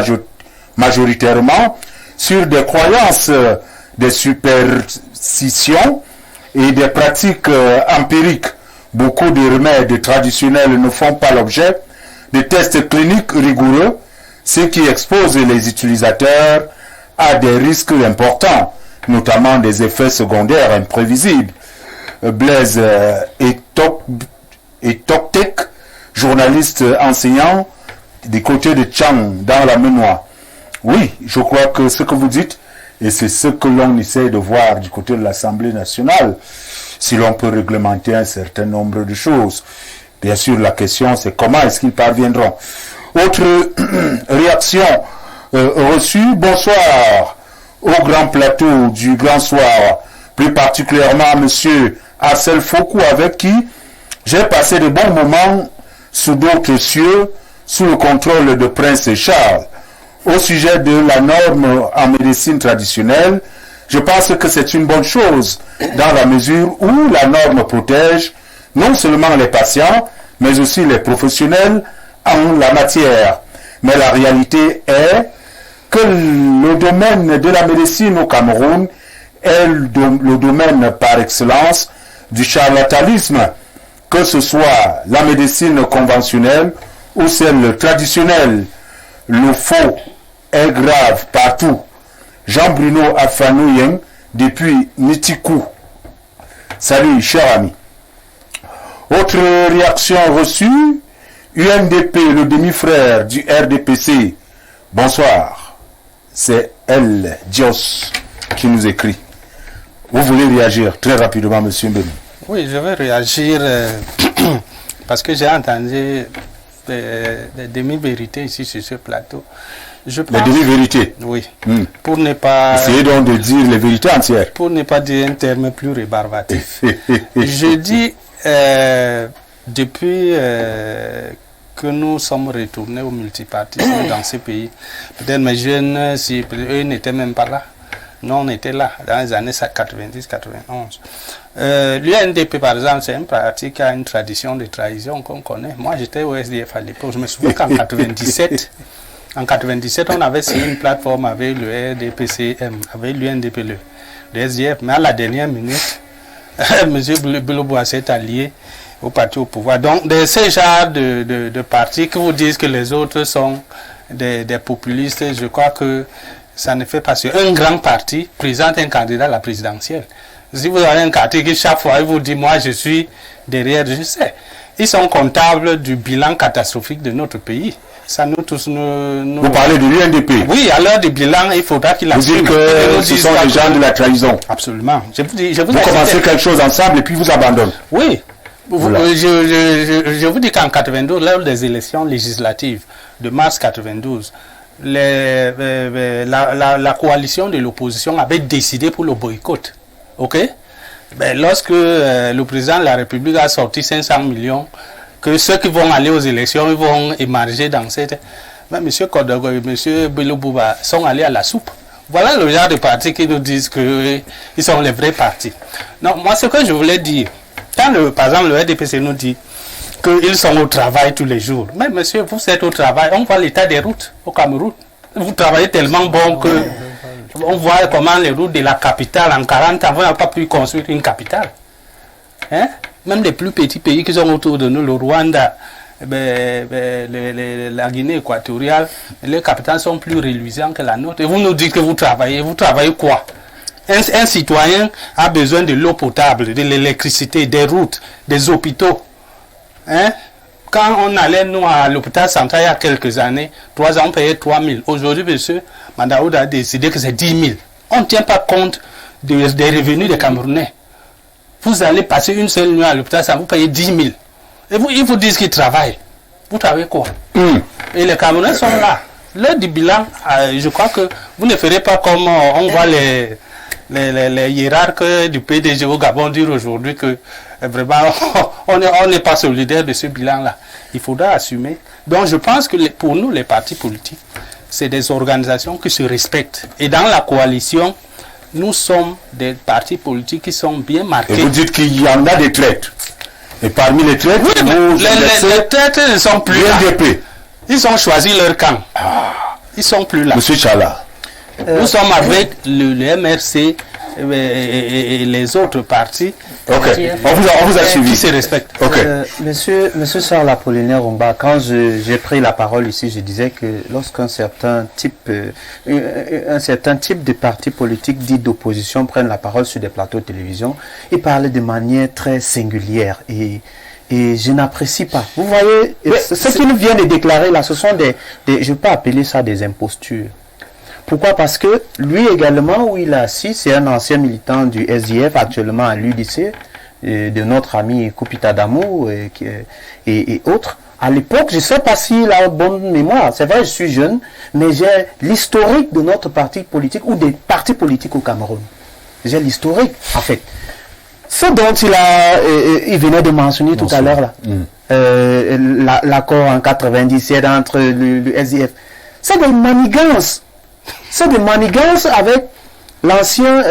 majoritairement sur des croyances, des superstitions et des pratiques empiriques. Beaucoup de remèdes traditionnels ne font pas l'objet de tests cliniques rigoureux, ce qui expose les utilisateurs à des risques importants, notamment des effets secondaires imprévisibles. Blaise Etoktek, journaliste enseignant du côté de Tchang, dans la Ménois. Oui, je crois que ce que vous dites, et c'est ce que l'on essaie de voir du côté de l'Assemblée nationale, si l'on peut réglementer un certain nombre de choses. Bien sûr, la question, c'est comment est-ce qu'ils parviendront. Autre réaction reçue, bonsoir au grand plateau du Grand Soir, plus particulièrement à monsieur Arcel Foucault, avec qui j'ai passé de bons moments sous d'autres cieux, sous le contrôle de Prince Charles. Au sujet de la norme en médecine traditionnelle, je pense que c'est une bonne chose dans la mesure où la norme protège non seulement les patients, mais aussi les professionnels en la matière. Mais la réalité est que le domaine de la médecine au Cameroun est le domaine par excellence du charlatanisme, que ce soit la médecine conventionnelle ou celle traditionnelle. Le faux est grave partout. Jean-Bruno Afanoyen depuis Nitikou. Salut, cher ami. Autre réaction reçue, UNDP, le demi-frère du RDPC. Bonsoir. C'est El Dios qui nous écrit. Vous voulez réagir très rapidement, monsieur Mbeni? Oui, je vais réagir parce que j'ai entendu des demi-vérités ici sur ce plateau. Je pense, les demi-vérités? Oui. Pour ne pas... Essayez donc de dire les vérités entières. Pour ne pas dire un terme plus rébarbatif. Je dis, depuis que nous sommes retournés au multipartisme dans ce pays, peut-être mes jeunes, si eux n'étaient même pas là. Nous, on était là, dans les années 90-91. L'UNDP, par exemple, c'est une pratique qui a une tradition de trahison qu'on connaît. Moi, j'étais au SDF à l'époque. Je me souviens qu'en 97... En 97, on avait signé une plateforme avec le RDPCM, avec l'UNDP, le SDF. Mais à la dernière minute, M. Biloboua s'est allié au parti au pouvoir. Donc, de ce genre de partis qui vous disent que les autres sont des populistes, je crois que ça ne fait pas sûr. Un grand parti présente un candidat à la présidentielle. Si vous avez un parti qui chaque fois il vous dit, moi je suis derrière, je sais. Ils sont comptables du bilan catastrophique de notre pays. Ça nous tous Vous parlez de l'UNDP? Oui, à l'heure du bilan, il faudra qu'il assume. Vous dites que ce sont des gens de la trahison? Absolument. Vous commencez quelque chose ensemble et puis vous abandonnez? Oui. Je vous dis qu'en 92, lors des élections législatives de mars 92, la coalition de l'opposition avait décidé pour le boycott. OK? Ben, lorsque le président de la République a sorti 500 millions, que ceux qui vont aller aux élections, ils vont émarger dans cette... Mais M. Kodogo et M. Bilobouba sont allés à la soupe. Voilà le genre de partis qui nous disent qu'ils sont les vrais partis. Non, moi, ce que je voulais dire, quand par exemple le RDPC nous dit qu'ils sont au travail tous les jours, mais monsieur, vous êtes au travail, on voit l'état des routes au Cameroun. Vous travaillez tellement bon que on voit comment les routes de la capitale, en 40 ans, on n'a pas pu construire une capitale. Hein? Même les plus petits pays qui sont autour de nous, le Rwanda, la Guinée équatoriale, les capitales sont plus reluisantes que la nôtre. Et vous nous dites que vous travaillez quoi? Un citoyen a besoin de l'eau potable, de l'électricité, des routes, des hôpitaux. Hein? Quand on allait, nous, à l'hôpital central il y a quelques années, 3 ans, on payait 3 000. Aujourd'hui, monsieur Mandaoud a décidé que c'est 10 000. On ne tient pas compte des revenus des Camerounais. Vous allez passer une seule nuit à l'hôpital, ça vous paye 10 000. Et ils vous disent qu'ils travaillent. Vous travaillez quoi? Et les Camerounais sont là. L'heure du bilan, je crois que vous ne ferez pas comme on voit les hiérarques du PDG au Gabon dire aujourd'hui que vraiment on n'est pas solidaire de ce bilan-là. Il faudra assumer. Donc je pense que pour nous, les partis politiques, c'est des organisations qui se respectent. Et dans la coalition, nous sommes des partis politiques qui sont bien marqués. Et vous dites qu'il y en a des traîtres. Et parmi les traîtres, oui, les traîtres ne sont plus là. Ils ont choisi leur camp. Ils sont plus là. Monsieur Chala. Nous sommes avec le MRC et les autres partis. Ok, on vous a suivi. Qui se respectent. Okay. Monsieur Charles Apollinaire Omba, quand j'ai pris la parole ici, je disais que lorsqu'un certain type de partis politiques dits d'opposition prennent la parole sur des plateaux de télévision, ils parlent de manière très singulière et je n'apprécie pas. Vous voyez, ce qu'ils viennent de déclarer là, ce sont je peux appeler ça des impostures. Pourquoi? Parce que lui également, où il est assis, c'est un ancien militant du SDF, actuellement à l'UDC, de notre ami Koupita Damou et autres. À l'époque, je ne sais pas s'il a une bonne mémoire. C'est vrai, je suis jeune, mais j'ai l'historique de notre parti politique ou des partis politiques au Cameroun. J'ai l'historique, en fait. Ce dont il venait de mentionner tout à l'heure, là, l'accord en 97 entre le SDF, c'est des manigances. C'est des manigances avec l'ancien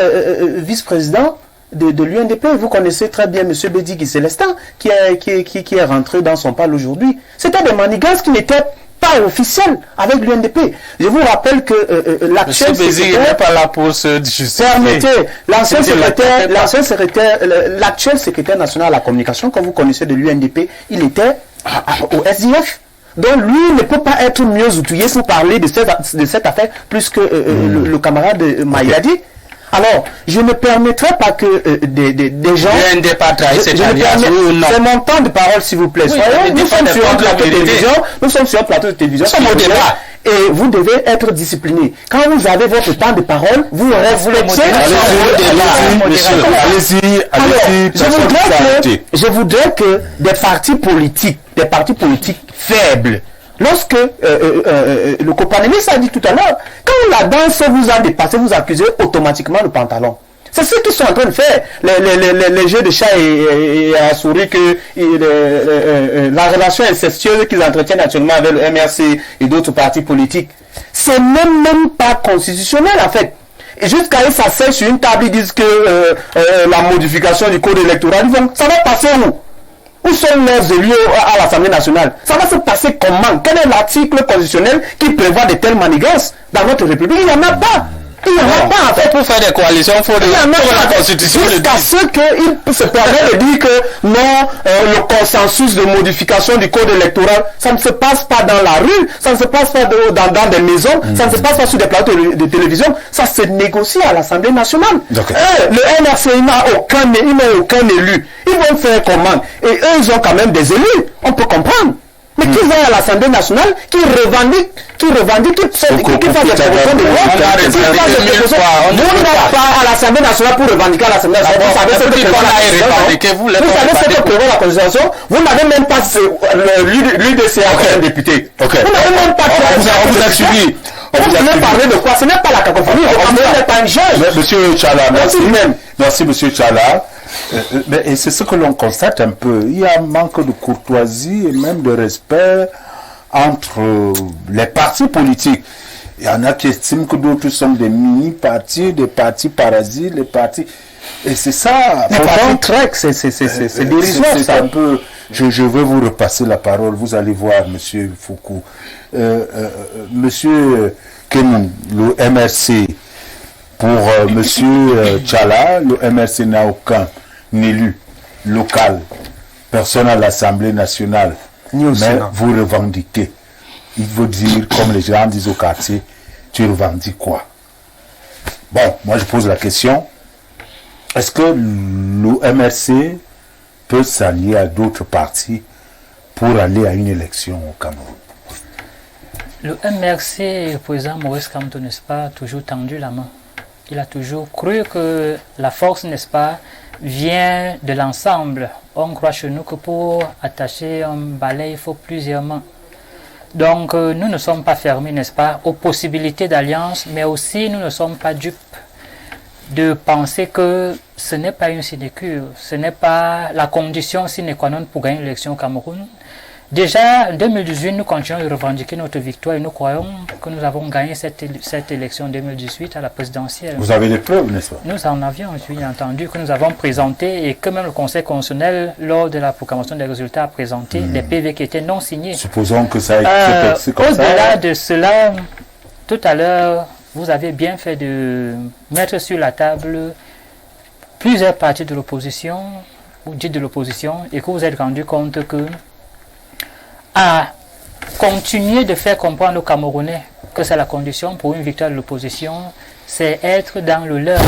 vice-président de l'UNDP. Vous connaissez très bien M. Bédigui Célestin qui est rentré dans son pal aujourd'hui. C'était des manigances qui n'étaient pas officielles avec l'UNDP. Je vous rappelle que l'actuel secrétaire n'est pas là pour se justifier. Permettez, l'actuel secrétaire national à la communication, comme vous connaissez de l'UNDP, il était au SDF. Donc lui ne peut pas être mieux outillé pour parler de cette affaire plus que le camarade Maïadi. Alors, je ne permettrai pas que des gens... C'est mon temps de parole, s'il vous plaît. Nous sommes sur un plateau de télévision. Nous sommes sur un plateau de télévision. Et vous devez être discipliné. Quand vous avez votre temps de parole, vous réfléchissez. Allez-y. Je voudrais que des partis politiques faibles, lorsque le copanémiste a dit tout à l'heure, quand la danse vous a dépassé, vous accusez automatiquement le pantalon. C'est ce qu'ils sont en train de faire. Les jeux de chat et à souris, que la relation incestueuse qu'ils entretiennent actuellement avec le MRC et d'autres partis politiques, c'est même pas constitutionnel en fait. Et jusqu'à ce que ça s'asseye sur une table, ils disent que la modification du code électoral, ça va passer où? Où sont leurs élus à l'Assemblée nationale? Ça va se passer comment? Quel est l'article constitutionnel qui prévoit de telles manigances dans notre République? Il n'y en a pas. Il n'y en a pas en fait. Pour faire des coalitions, il faut la Constitution. Jusqu'à ce qu'il se permet de dire que non, le consensus de modification du code électoral, ça ne se passe pas dans la rue, ça ne se passe pas dans des maisons, ça ne se passe pas sur des plateaux de télévision, ça se négocie à l'Assemblée nationale. Le NRC, il n'a aucun élu. Ils vont faire comment? Et eux, ils ont quand même des élus. On peut comprendre. Mais qui va à l'Assemblée nationale, qui revendique, qui fasse des propositions de loi, vous n'êtes pas à l'Assemblée nationale pour revendiquer à l'Assemblée nationale. Vous savez ce que prévoit la Constitution. Vous n'avez même pas l'UDC à un député. Vous n'avez même pas vous a suivi. Vous voulez parler de quoi? Ce n'est pas la cacophonie. Vous n'êtes pas une juge. Monsieur Tchala, merci Monsieur Tchala. Et c'est ce que l'on constate un peu. Il y a un manque de courtoisie et même de respect entre les partis politiques. Il y en a qui estiment que d'autres sont des mini-partis, des partis parasites, les partis... Et c'est ça... C'est dérisoire, c'est un peu... Je vais vous repasser la parole. Vous allez voir, Monsieur Foucault. Monsieur Kenou, le MRC, pour Monsieur Tchala, le MRC n'a aucun élu local, personne à l'Assemblée nationale, mais vous revendiquez. Il veut dire, comme les gens disent au quartier, tu revendiques quoi? Bon, moi je pose la question, est-ce que le MRC peut s'allier à d'autres partis pour aller à une élection au Cameroun? Le MRC, le président Maurice Kamto, n'est-ce pas, toujours tendu la main. Il a toujours cru que la force, n'est-ce pas, vient de l'ensemble. On croit chez nous que pour attacher un balai, il faut plusieurs mains. Donc nous ne sommes pas fermés, n'est-ce pas, aux possibilités d'alliance, mais aussi nous ne sommes pas dupes de penser que ce n'est pas une sinécure, ce n'est pas la condition sine qua non pour gagner l'élection au Cameroun. Déjà, en 2018, nous continuons de revendiquer notre victoire et nous croyons que nous avons gagné cette élection 2018 à la présidentielle. Vous avez des preuves, n'est-ce pas? Nous en avions, bien entendu, que nous avons présenté et que même le Conseil constitutionnel, lors de la proclamation des résultats, a présenté des PV qui étaient non signés. Supposons que ça a été comme ça. Au-delà de cela, tout à l'heure, vous avez bien fait de mettre sur la table plusieurs partis de l'opposition, ou dites de l'opposition, et que vous êtes rendu compte que à continuer de faire comprendre aux Camerounais que c'est la condition pour une victoire de l'opposition, c'est être dans le leur.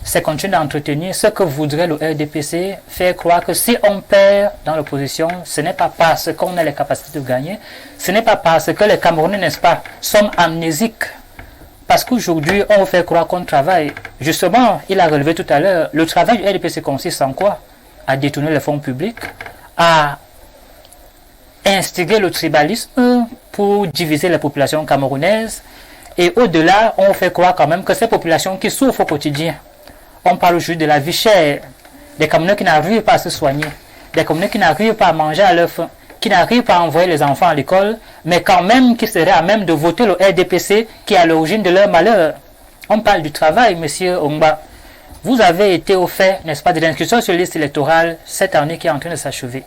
C'est continuer d'entretenir ce que voudrait le RDPC, faire croire que si on perd dans l'opposition, ce n'est pas parce qu'on a les capacités de gagner, ce n'est pas parce que les Camerounais, n'est-ce pas, sont amnésiques parce qu'aujourd'hui, on fait croire qu'on travaille. Justement, il a relevé tout à l'heure, le travail du RDPC consiste en quoi? À détourner les fonds publics, à instiguer le tribalisme pour diviser la population camerounaise. Et au-delà, on fait croire quand même que ces populations qui souffrent au quotidien, on parle aujourd'hui de la vie chère, des Camerounais qui n'arrivent pas à se soigner, des Camerounais qui n'arrivent pas à manger à leur faim, qui n'arrivent pas à envoyer les enfants à l'école, mais quand même qui seraient à même de voter le RDPC qui est à l'origine de leur malheur. On parle du travail, monsieur Ongba. Vous avez été au fait, n'est-ce pas, de l'inscription sur la liste électorale cette année qui est en train de s'achever.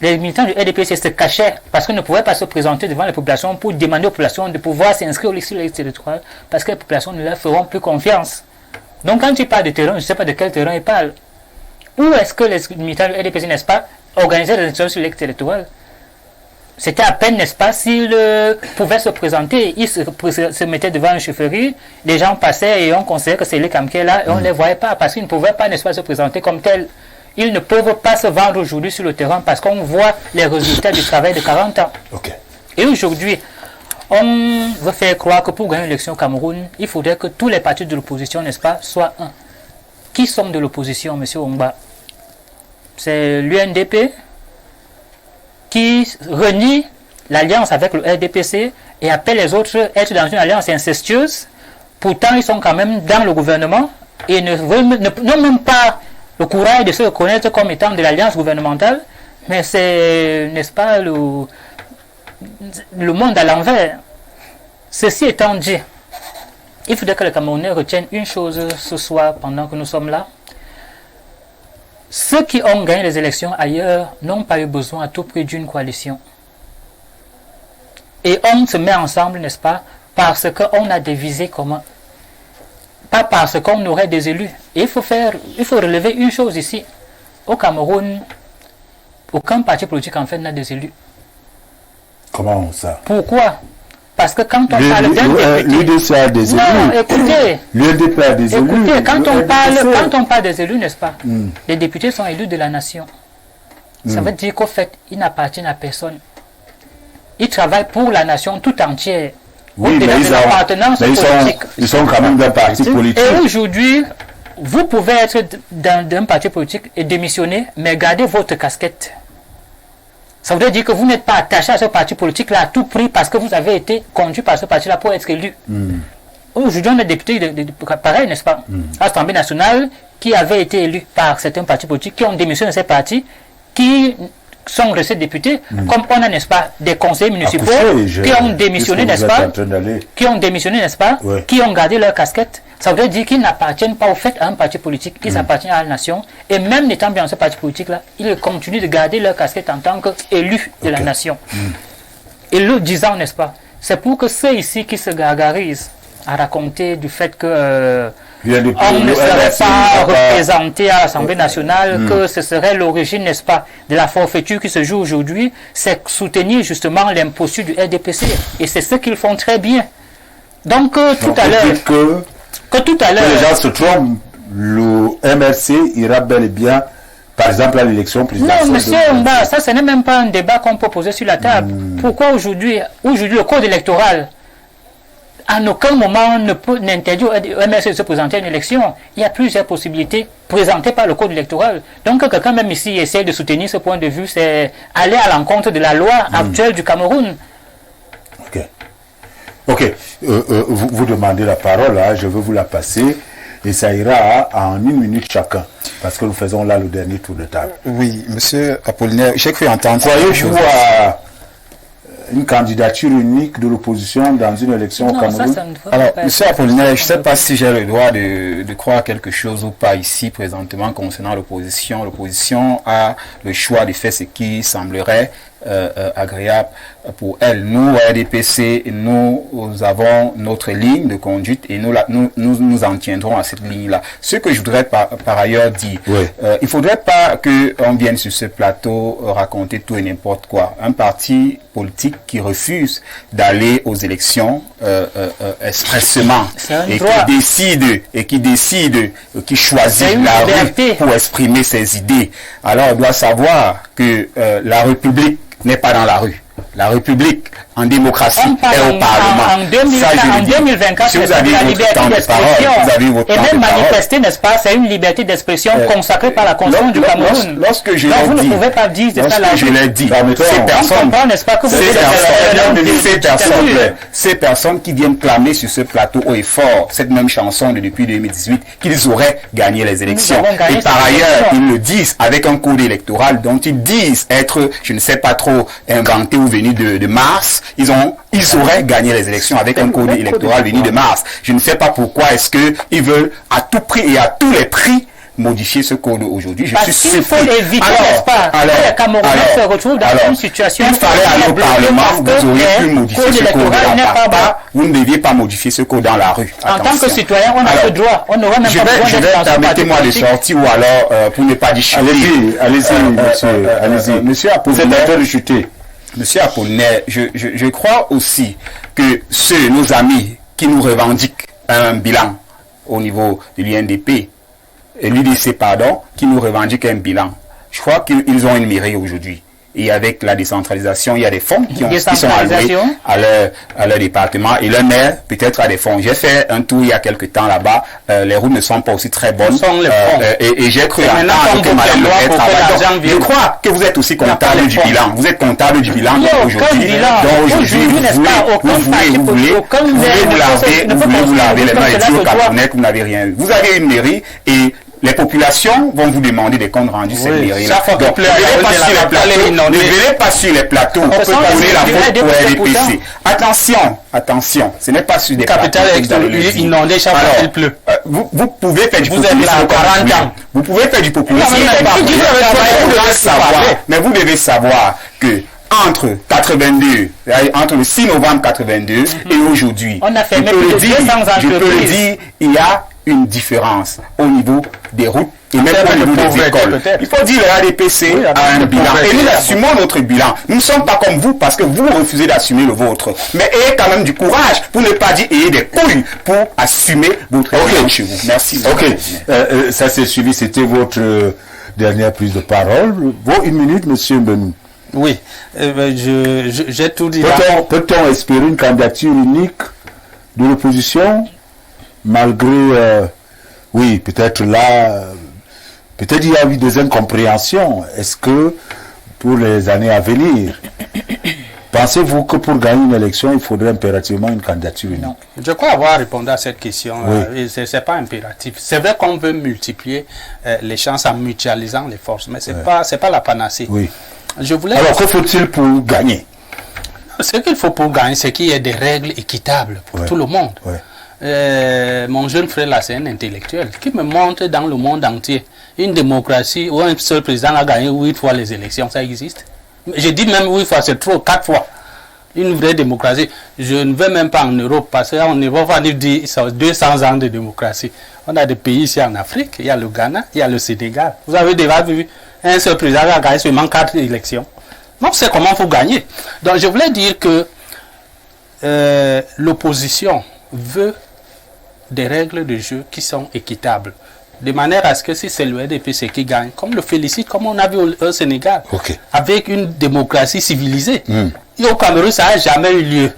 Les militants du RDPC se cachaient parce qu'ils ne pouvaient pas se présenter devant les populations pour demander aux populations de pouvoir s'inscrire sur la liste électorale parce que les populations ne leur feront plus confiance. Donc quand tu parles de terrain, je ne sais pas de quel terrain ils parlent. Où est-ce que les militants du RDPC, n'est-ce pas, organisaient des inscriptions sur la liste électorale? C'était à peine, n'est-ce pas, s'ils pouvaient se présenter, ils se mettaient devant une chefferie, les gens passaient et on considérait que c'est les Kamké là, et on ne les voyait pas parce qu'ils ne pouvaient pas, n'est-ce pas, se présenter comme tels. Ils ne peuvent pas se vendre aujourd'hui sur le terrain parce qu'on voit les résultats du travail de 40 ans. Okay. Et aujourd'hui, on veut faire croire que pour gagner l'élection au Cameroun, il faudrait que tous les partis de l'opposition, n'est-ce pas, soient un. Qui sont de l'opposition, M. Ongba? C'est l'UNDP qui renie l'alliance avec le RDPC et appelle les autres à être dans une alliance incestueuse. Pourtant, ils sont quand même dans le gouvernement et n'ont même pas le courage de se reconnaître comme étant de l'alliance gouvernementale, mais c'est, n'est-ce pas, le monde à l'envers. Ceci étant dit, il faudrait que les Camerounais retiennent une chose ce soir pendant que nous sommes là. Ceux qui ont gagné les élections ailleurs n'ont pas eu besoin à tout prix d'une coalition. Et on se met ensemble, n'est-ce pas, parce qu'on a des visées communes. Pas parce qu'on aurait des élus. Et il faut relever une chose ici. Au Cameroun, aucun parti politique en fait n'a des élus. Comment ça? Pourquoi? Parce que quand on parle d'un député... L'UDC a des élus. Non, écoutez. L'UDP a des élus. Écoutez, quand on parle des élus, n'est-ce pas, les députés sont élus de la nation. Ça veut dire qu'au fait, ils n'appartiennent à personne. Ils travaillent pour la nation tout entière. Oui, mais ils sont quand même d'un parti politique. Et aujourd'hui, vous pouvez être d'un parti politique et démissionner, mais gardez votre casquette. Ça voudrait dire que vous n'êtes pas attaché à ce parti politique-là à tout prix parce que vous avez été conduit par ce parti-là pour être élu. Aujourd'hui, on a des députés pareil, n'est-ce pas, à l'Assemblée nationale qui avaient été élus par certains partis politiques, qui ont démissionné de ces partis, qui sont restés députés, comme on a, n'est-ce pas, des conseillers municipaux qui ont démissionné, n'est-ce pas, qui ont gardé leur casquette. Ça voudrait dire qu'ils n'appartiennent pas au fait à un parti politique, ils appartiennent à la nation. Et même n'étant bien dans ce parti politique-là, ils continuent de garder leur casquette en tant qu'élus de la nation. Et le disant, n'est-ce pas, c'est pour que ceux ici qui se gargarisent à raconter du fait que on ne serait pas représenté à l'Assemblée nationale, que ce serait l'origine, n'est-ce pas, de la forfaiture qui se joue aujourd'hui, c'est soutenir justement l'imposture du RDPC. Et c'est ce qu'ils font très bien. Donc, tout à l'heure... Les gens se trompent, le MRC ira bel et bien, par exemple, à l'élection présidentielle. Non, monsieur Ongba, ça, ce n'est même pas un débat qu'on peut poser sur la table. Pourquoi aujourd'hui, le code électoral, en aucun moment n'interdit au MRC de se présenter à une élection? Il y a plusieurs possibilités présentées par le code électoral. Donc, quelqu'un même ici essaie de soutenir ce point de vue, c'est aller à l'encontre de la loi actuelle du Cameroun. Ok, vous demandez la parole, hein, je vais vous la passer et ça ira en 1 minute chacun parce que nous faisons là le dernier tour de table. Oui, monsieur Apollinaire, j'ai cru entendre ça. Croyez-vous à une candidature unique de l'opposition dans une élection au Cameroun? Alors, monsieur Apollinaire, je ne sais pas si j'ai le droit de croire quelque chose ou pas ici présentement concernant l'opposition. L'opposition a le choix de faire ce qui semblerait agréable pour elle. Nous, RDPC, nous avons notre ligne de conduite et nous en tiendrons à cette ligne-là. Ce que je voudrais par ailleurs dire, il ne faudrait pas qu'on vienne sur ce plateau raconter tout et n'importe quoi. Un parti politique qui refuse d'aller aux élections expressément et qui choisit la rue pour exprimer ses idées. Alors on doit savoir que la République n'est pas dans la rue. La République en démocratie On parle et au Parlement. En 2024, si vous c'est avez la votre liberté temps de parole, vous avez votre et temps même de parole. manifester, n'est-ce pas, c'est une liberté d'expression consacrée par la Constitution du Cameroun. Lorsque je Donc vous l'ai dit, ne pouvez pas dire c'est ça la je l'ai dit, n'est-ce pas, que vous ces personnes qui viennent clamer sur ce plateau haut et fort cette même chanson depuis 2018, qu'ils auraient gagné les élections. Et par ailleurs, ils le disent avec un code électoral dont ils disent être, je ne sais pas trop, inventé ou venu de Mars. Ils auraient gagné les élections avec un code électoral venu de Mars. Je ne sais pas pourquoi est-ce qu'ils veulent à tout prix et à tous les prix modifier ce code aujourd'hui. Parce qu'il faut éviter, n'est-ce pas, que les Camerounais se retrouvent dans une situation... Il fallait aller au Parlement, vous auriez pu modifier ce code dans la vous ne deviez pas modifier ce code dans la rue. En tant que citoyen, on a le droit. On n'aurait même pas besoin d'être... Permettez-moi de sortir ou alors, pour ne pas discuter. Allez-y, monsieur Apollinaire. Monsieur Apollinaire, je crois aussi que nos amis qui nous revendiquent un bilan au niveau de l'UNDP, l'UDC, pardon, qui nous revendiquent un bilan. Je crois qu'ils ont une mairie aujourd'hui. Et avec la décentralisation, il y a des fonds qui sont alloués à leur département. Et le maire, peut-être, a des fonds. J'ai fait un tour il y a quelques temps là-bas. Les routes ne sont pas aussi très bonnes. Et j'ai cru entendre que Madame le maire travaille. Je crois que vous êtes aussi comptable du bilan. Vous êtes comptable du bilan aujourd'hui. Donc aujourd'hui, vous voulez vous laver les mains et dire au Camerounais que vous n'avez rien eu. Vous avez une mairie et les populations vont vous demander des comptes rendus cette mairie-là. Donc, ne venez pas sur les plateaux pour donner la faute pour RDPC. Attention, ce n'est pas sur des plateaux. Inondé chaque fois qu'il pleut. Vous pouvez faire du populisme. Vous pouvez faire du populisme. Mais vous devez savoir que entre le 6 novembre 82 et aujourd'hui, je peux le dire, il y a une différence au niveau des routes et même au niveau des écoles. Il faut dire que la RDPC a un bilan. Et nous assumons notre bilan. Nous ne sommes pas comme vous parce que vous refusez d'assumer le vôtre. Mais ayez quand même du courage pour ne pas dire ayez des couilles pour assumer votre bilan chez vous. Merci. Ok. Ça s'est suivi. C'était votre dernière prise de parole. Bon, une minute, monsieur Mbenou. Oui. J'ai tout dit. Peut-on espérer une candidature unique de l'opposition malgré, oui, peut-être là, peut-être il y a eu des incompréhensions. Est-ce que pour les années à venir, pensez-vous que pour gagner une élection, il faudrait impérativement une candidature unique? Non. Je crois avoir répondu à cette question. Oui. Ce n'est pas impératif. C'est vrai qu'on veut multiplier les chances en mutualisant les forces, mais ce n'est pas la panacée. Oui. Alors, que faut-il pour gagner? Ce qu'il faut pour gagner, c'est qu'il y ait des règles équitables pour tout le monde. Oui. Mon jeune frère là, c'est un intellectuel qui me montre dans le monde entier une démocratie où un seul président a gagné 8 fois les élections. Ça existe. Je dis même 8 fois, c'est trop, 4 fois. Une vraie démocratie. Je ne vais même pas en Europe parce qu'en Europe, on dit 200 ans de démocratie. On a des pays ici en Afrique, il y a le Ghana, il y a le Sénégal. Vous avez déjà vu un seul président a gagné seulement 4 élections. Donc c'est comment il faut gagner. Donc je voulais dire que l'opposition veut des règles de jeu qui sont équitables. De manière à ce que si c'est le RDPC qui gagne, comme le félicite, comme on a vu au Sénégal, avec une démocratie civilisée. Et au Cameroun, ça n'a jamais eu lieu.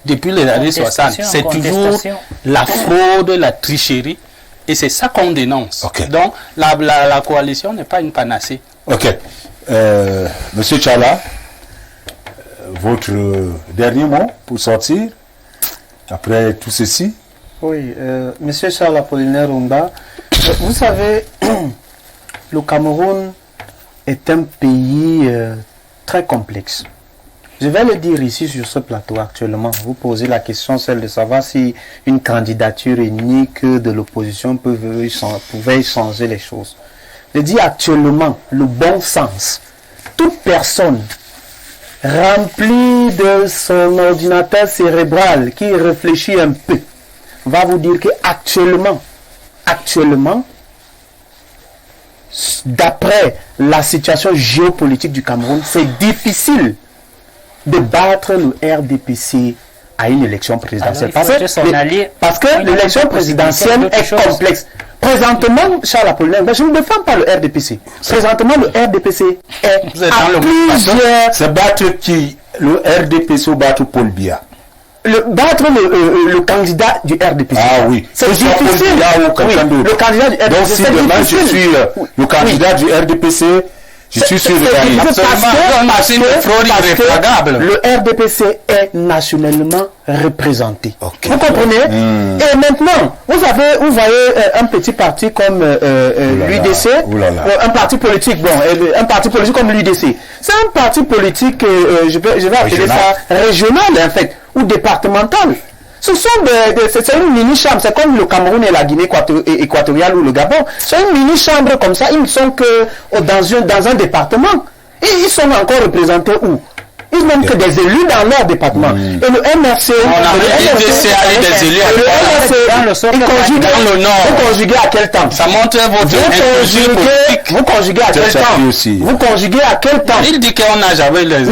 Depuis les années 60. C'est toujours la fraude, la tricherie. Et c'est ça qu'on dénonce. Donc, la coalition n'est pas une panacée. Ok. Monsieur Tchala, votre dernier mot pour sortir après tout ceci? Oui, Monsieur Charles Apollinaire Rumba, vous savez, le Cameroun est un pays très complexe. Je vais le dire ici sur ce plateau actuellement. Vous posez la question, celle de savoir si une candidature unique de l'opposition pouvait changer les choses. Je dis actuellement, le bon sens. Toute personne remplie de son ordinateur cérébral qui réfléchit un peu va vous dire que actuellement, d'après la situation géopolitique du Cameroun, c'est difficile de battre le RDPC à une élection présidentielle. Parce que l'élection présidentielle est complexe. Présentement, Charles Apollinaire, je ne défends pas le RDPC. Présentement, le RDPC est à plusieurs... C'est battre qui le RDPC battre Paul Biya. Battre le candidat du RDPC. Ah oui. C'est difficile. Ou quelqu'un d'autre. Le candidat du RDPC. Donc si demain je suis le candidat du RDPC, je suis sûr de gagner. Le RDPC est nationalement représenté. Okay. Vous comprenez? Et maintenant, vous voyez un petit parti comme l'UDC, un parti politique, un parti politique comme l'UDC. C'est un parti politique, je vais appeler ça régional en fait, ou départemental. Ce sont c'est une mini-chambre, c'est comme le Cameroun et la Guinée équatoriale ou le Gabon. C'est une mini-chambre comme ça, ils ne sont que dans un département. Et ils sont encore représentés où? Ils n'ont que des élus dans leur département. Et le MRC, il conjugué à quel temps? Ça montre votre inclusion politique. Vous conjuguez à quel temps? Vous conjuguez à quel temps? Il dit qu'on n'a jamais les élus.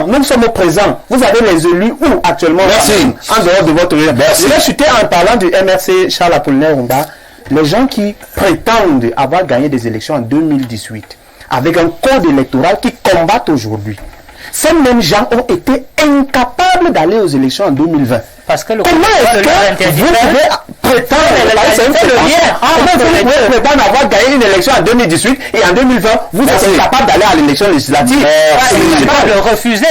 Nous sommes présents. Vous avez les élus où actuellement? En dehors de votre région. Je vais chuter en parlant du MRC Charles Apollinaire Rumba. Les gens qui prétendent avoir gagné des élections en 2018 avec un code électoral qui combattent aujourd'hui. Ces mêmes gens ont été incapables d'aller aux élections en 2020. Parce que comment est-ce que vous pouvez prétendre avoir gagné une élection en 2018 et en 2020, vous êtes incapable d'aller à l'élection législative? C'est pas de refuser.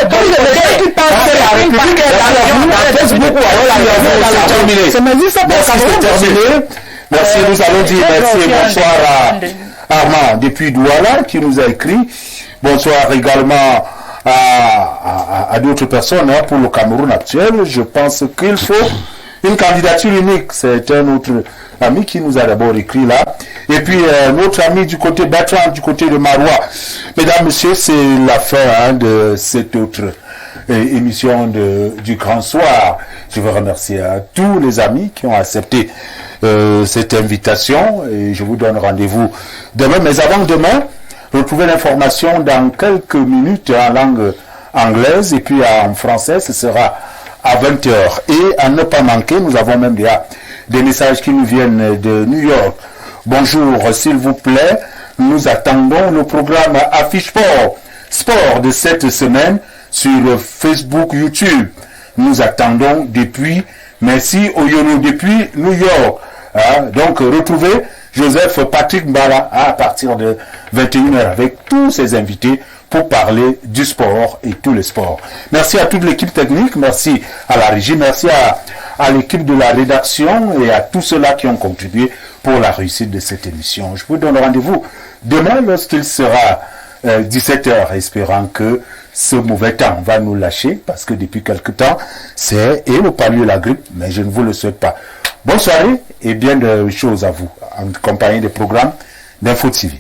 Merci, nous allons dire merci et bonsoir à Armand depuis Douala qui nous a écrit. Bonsoir également à d'autres personnes pour le Cameroun actuel. Je pense qu'il faut une candidature unique. C'est un autre ami qui nous a d'abord écrit là. Et puis notre ami du côté Bertrand, du côté de Marois. Mesdames, Messieurs, c'est la fin de cette autre émission du Grand Soir. Je veux remercier tous les amis qui ont accepté cette invitation et je vous donne rendez-vous demain. Mais avant demain, retrouvez l'information dans quelques minutes en langue anglaise et puis en français, ce sera à 20h. Et à ne pas manquer, nous avons même des messages qui nous viennent de New York. Bonjour, s'il vous plaît, nous attendons le programme Affiche Sport de cette semaine sur Facebook, YouTube. Nous attendons depuis, merci Oyono, depuis New York. Donc retrouvez Joseph Patrick Mbala à partir de 21h avec tous ses invités pour parler du sport et tous les sports. Merci à toute l'équipe technique, merci à la régie, merci à l'équipe de la rédaction et à tous ceux-là qui ont contribué pour la réussite de cette émission. Je vous donne rendez-vous demain lorsqu'il sera 17h, espérant que ce mauvais temps va nous lâcher parce que depuis quelque temps, c'est et le palu et la grippe, mais je ne vous le souhaite pas. Bonne soirée et bien de choses à vous en compagnie des programmes d'Info TV.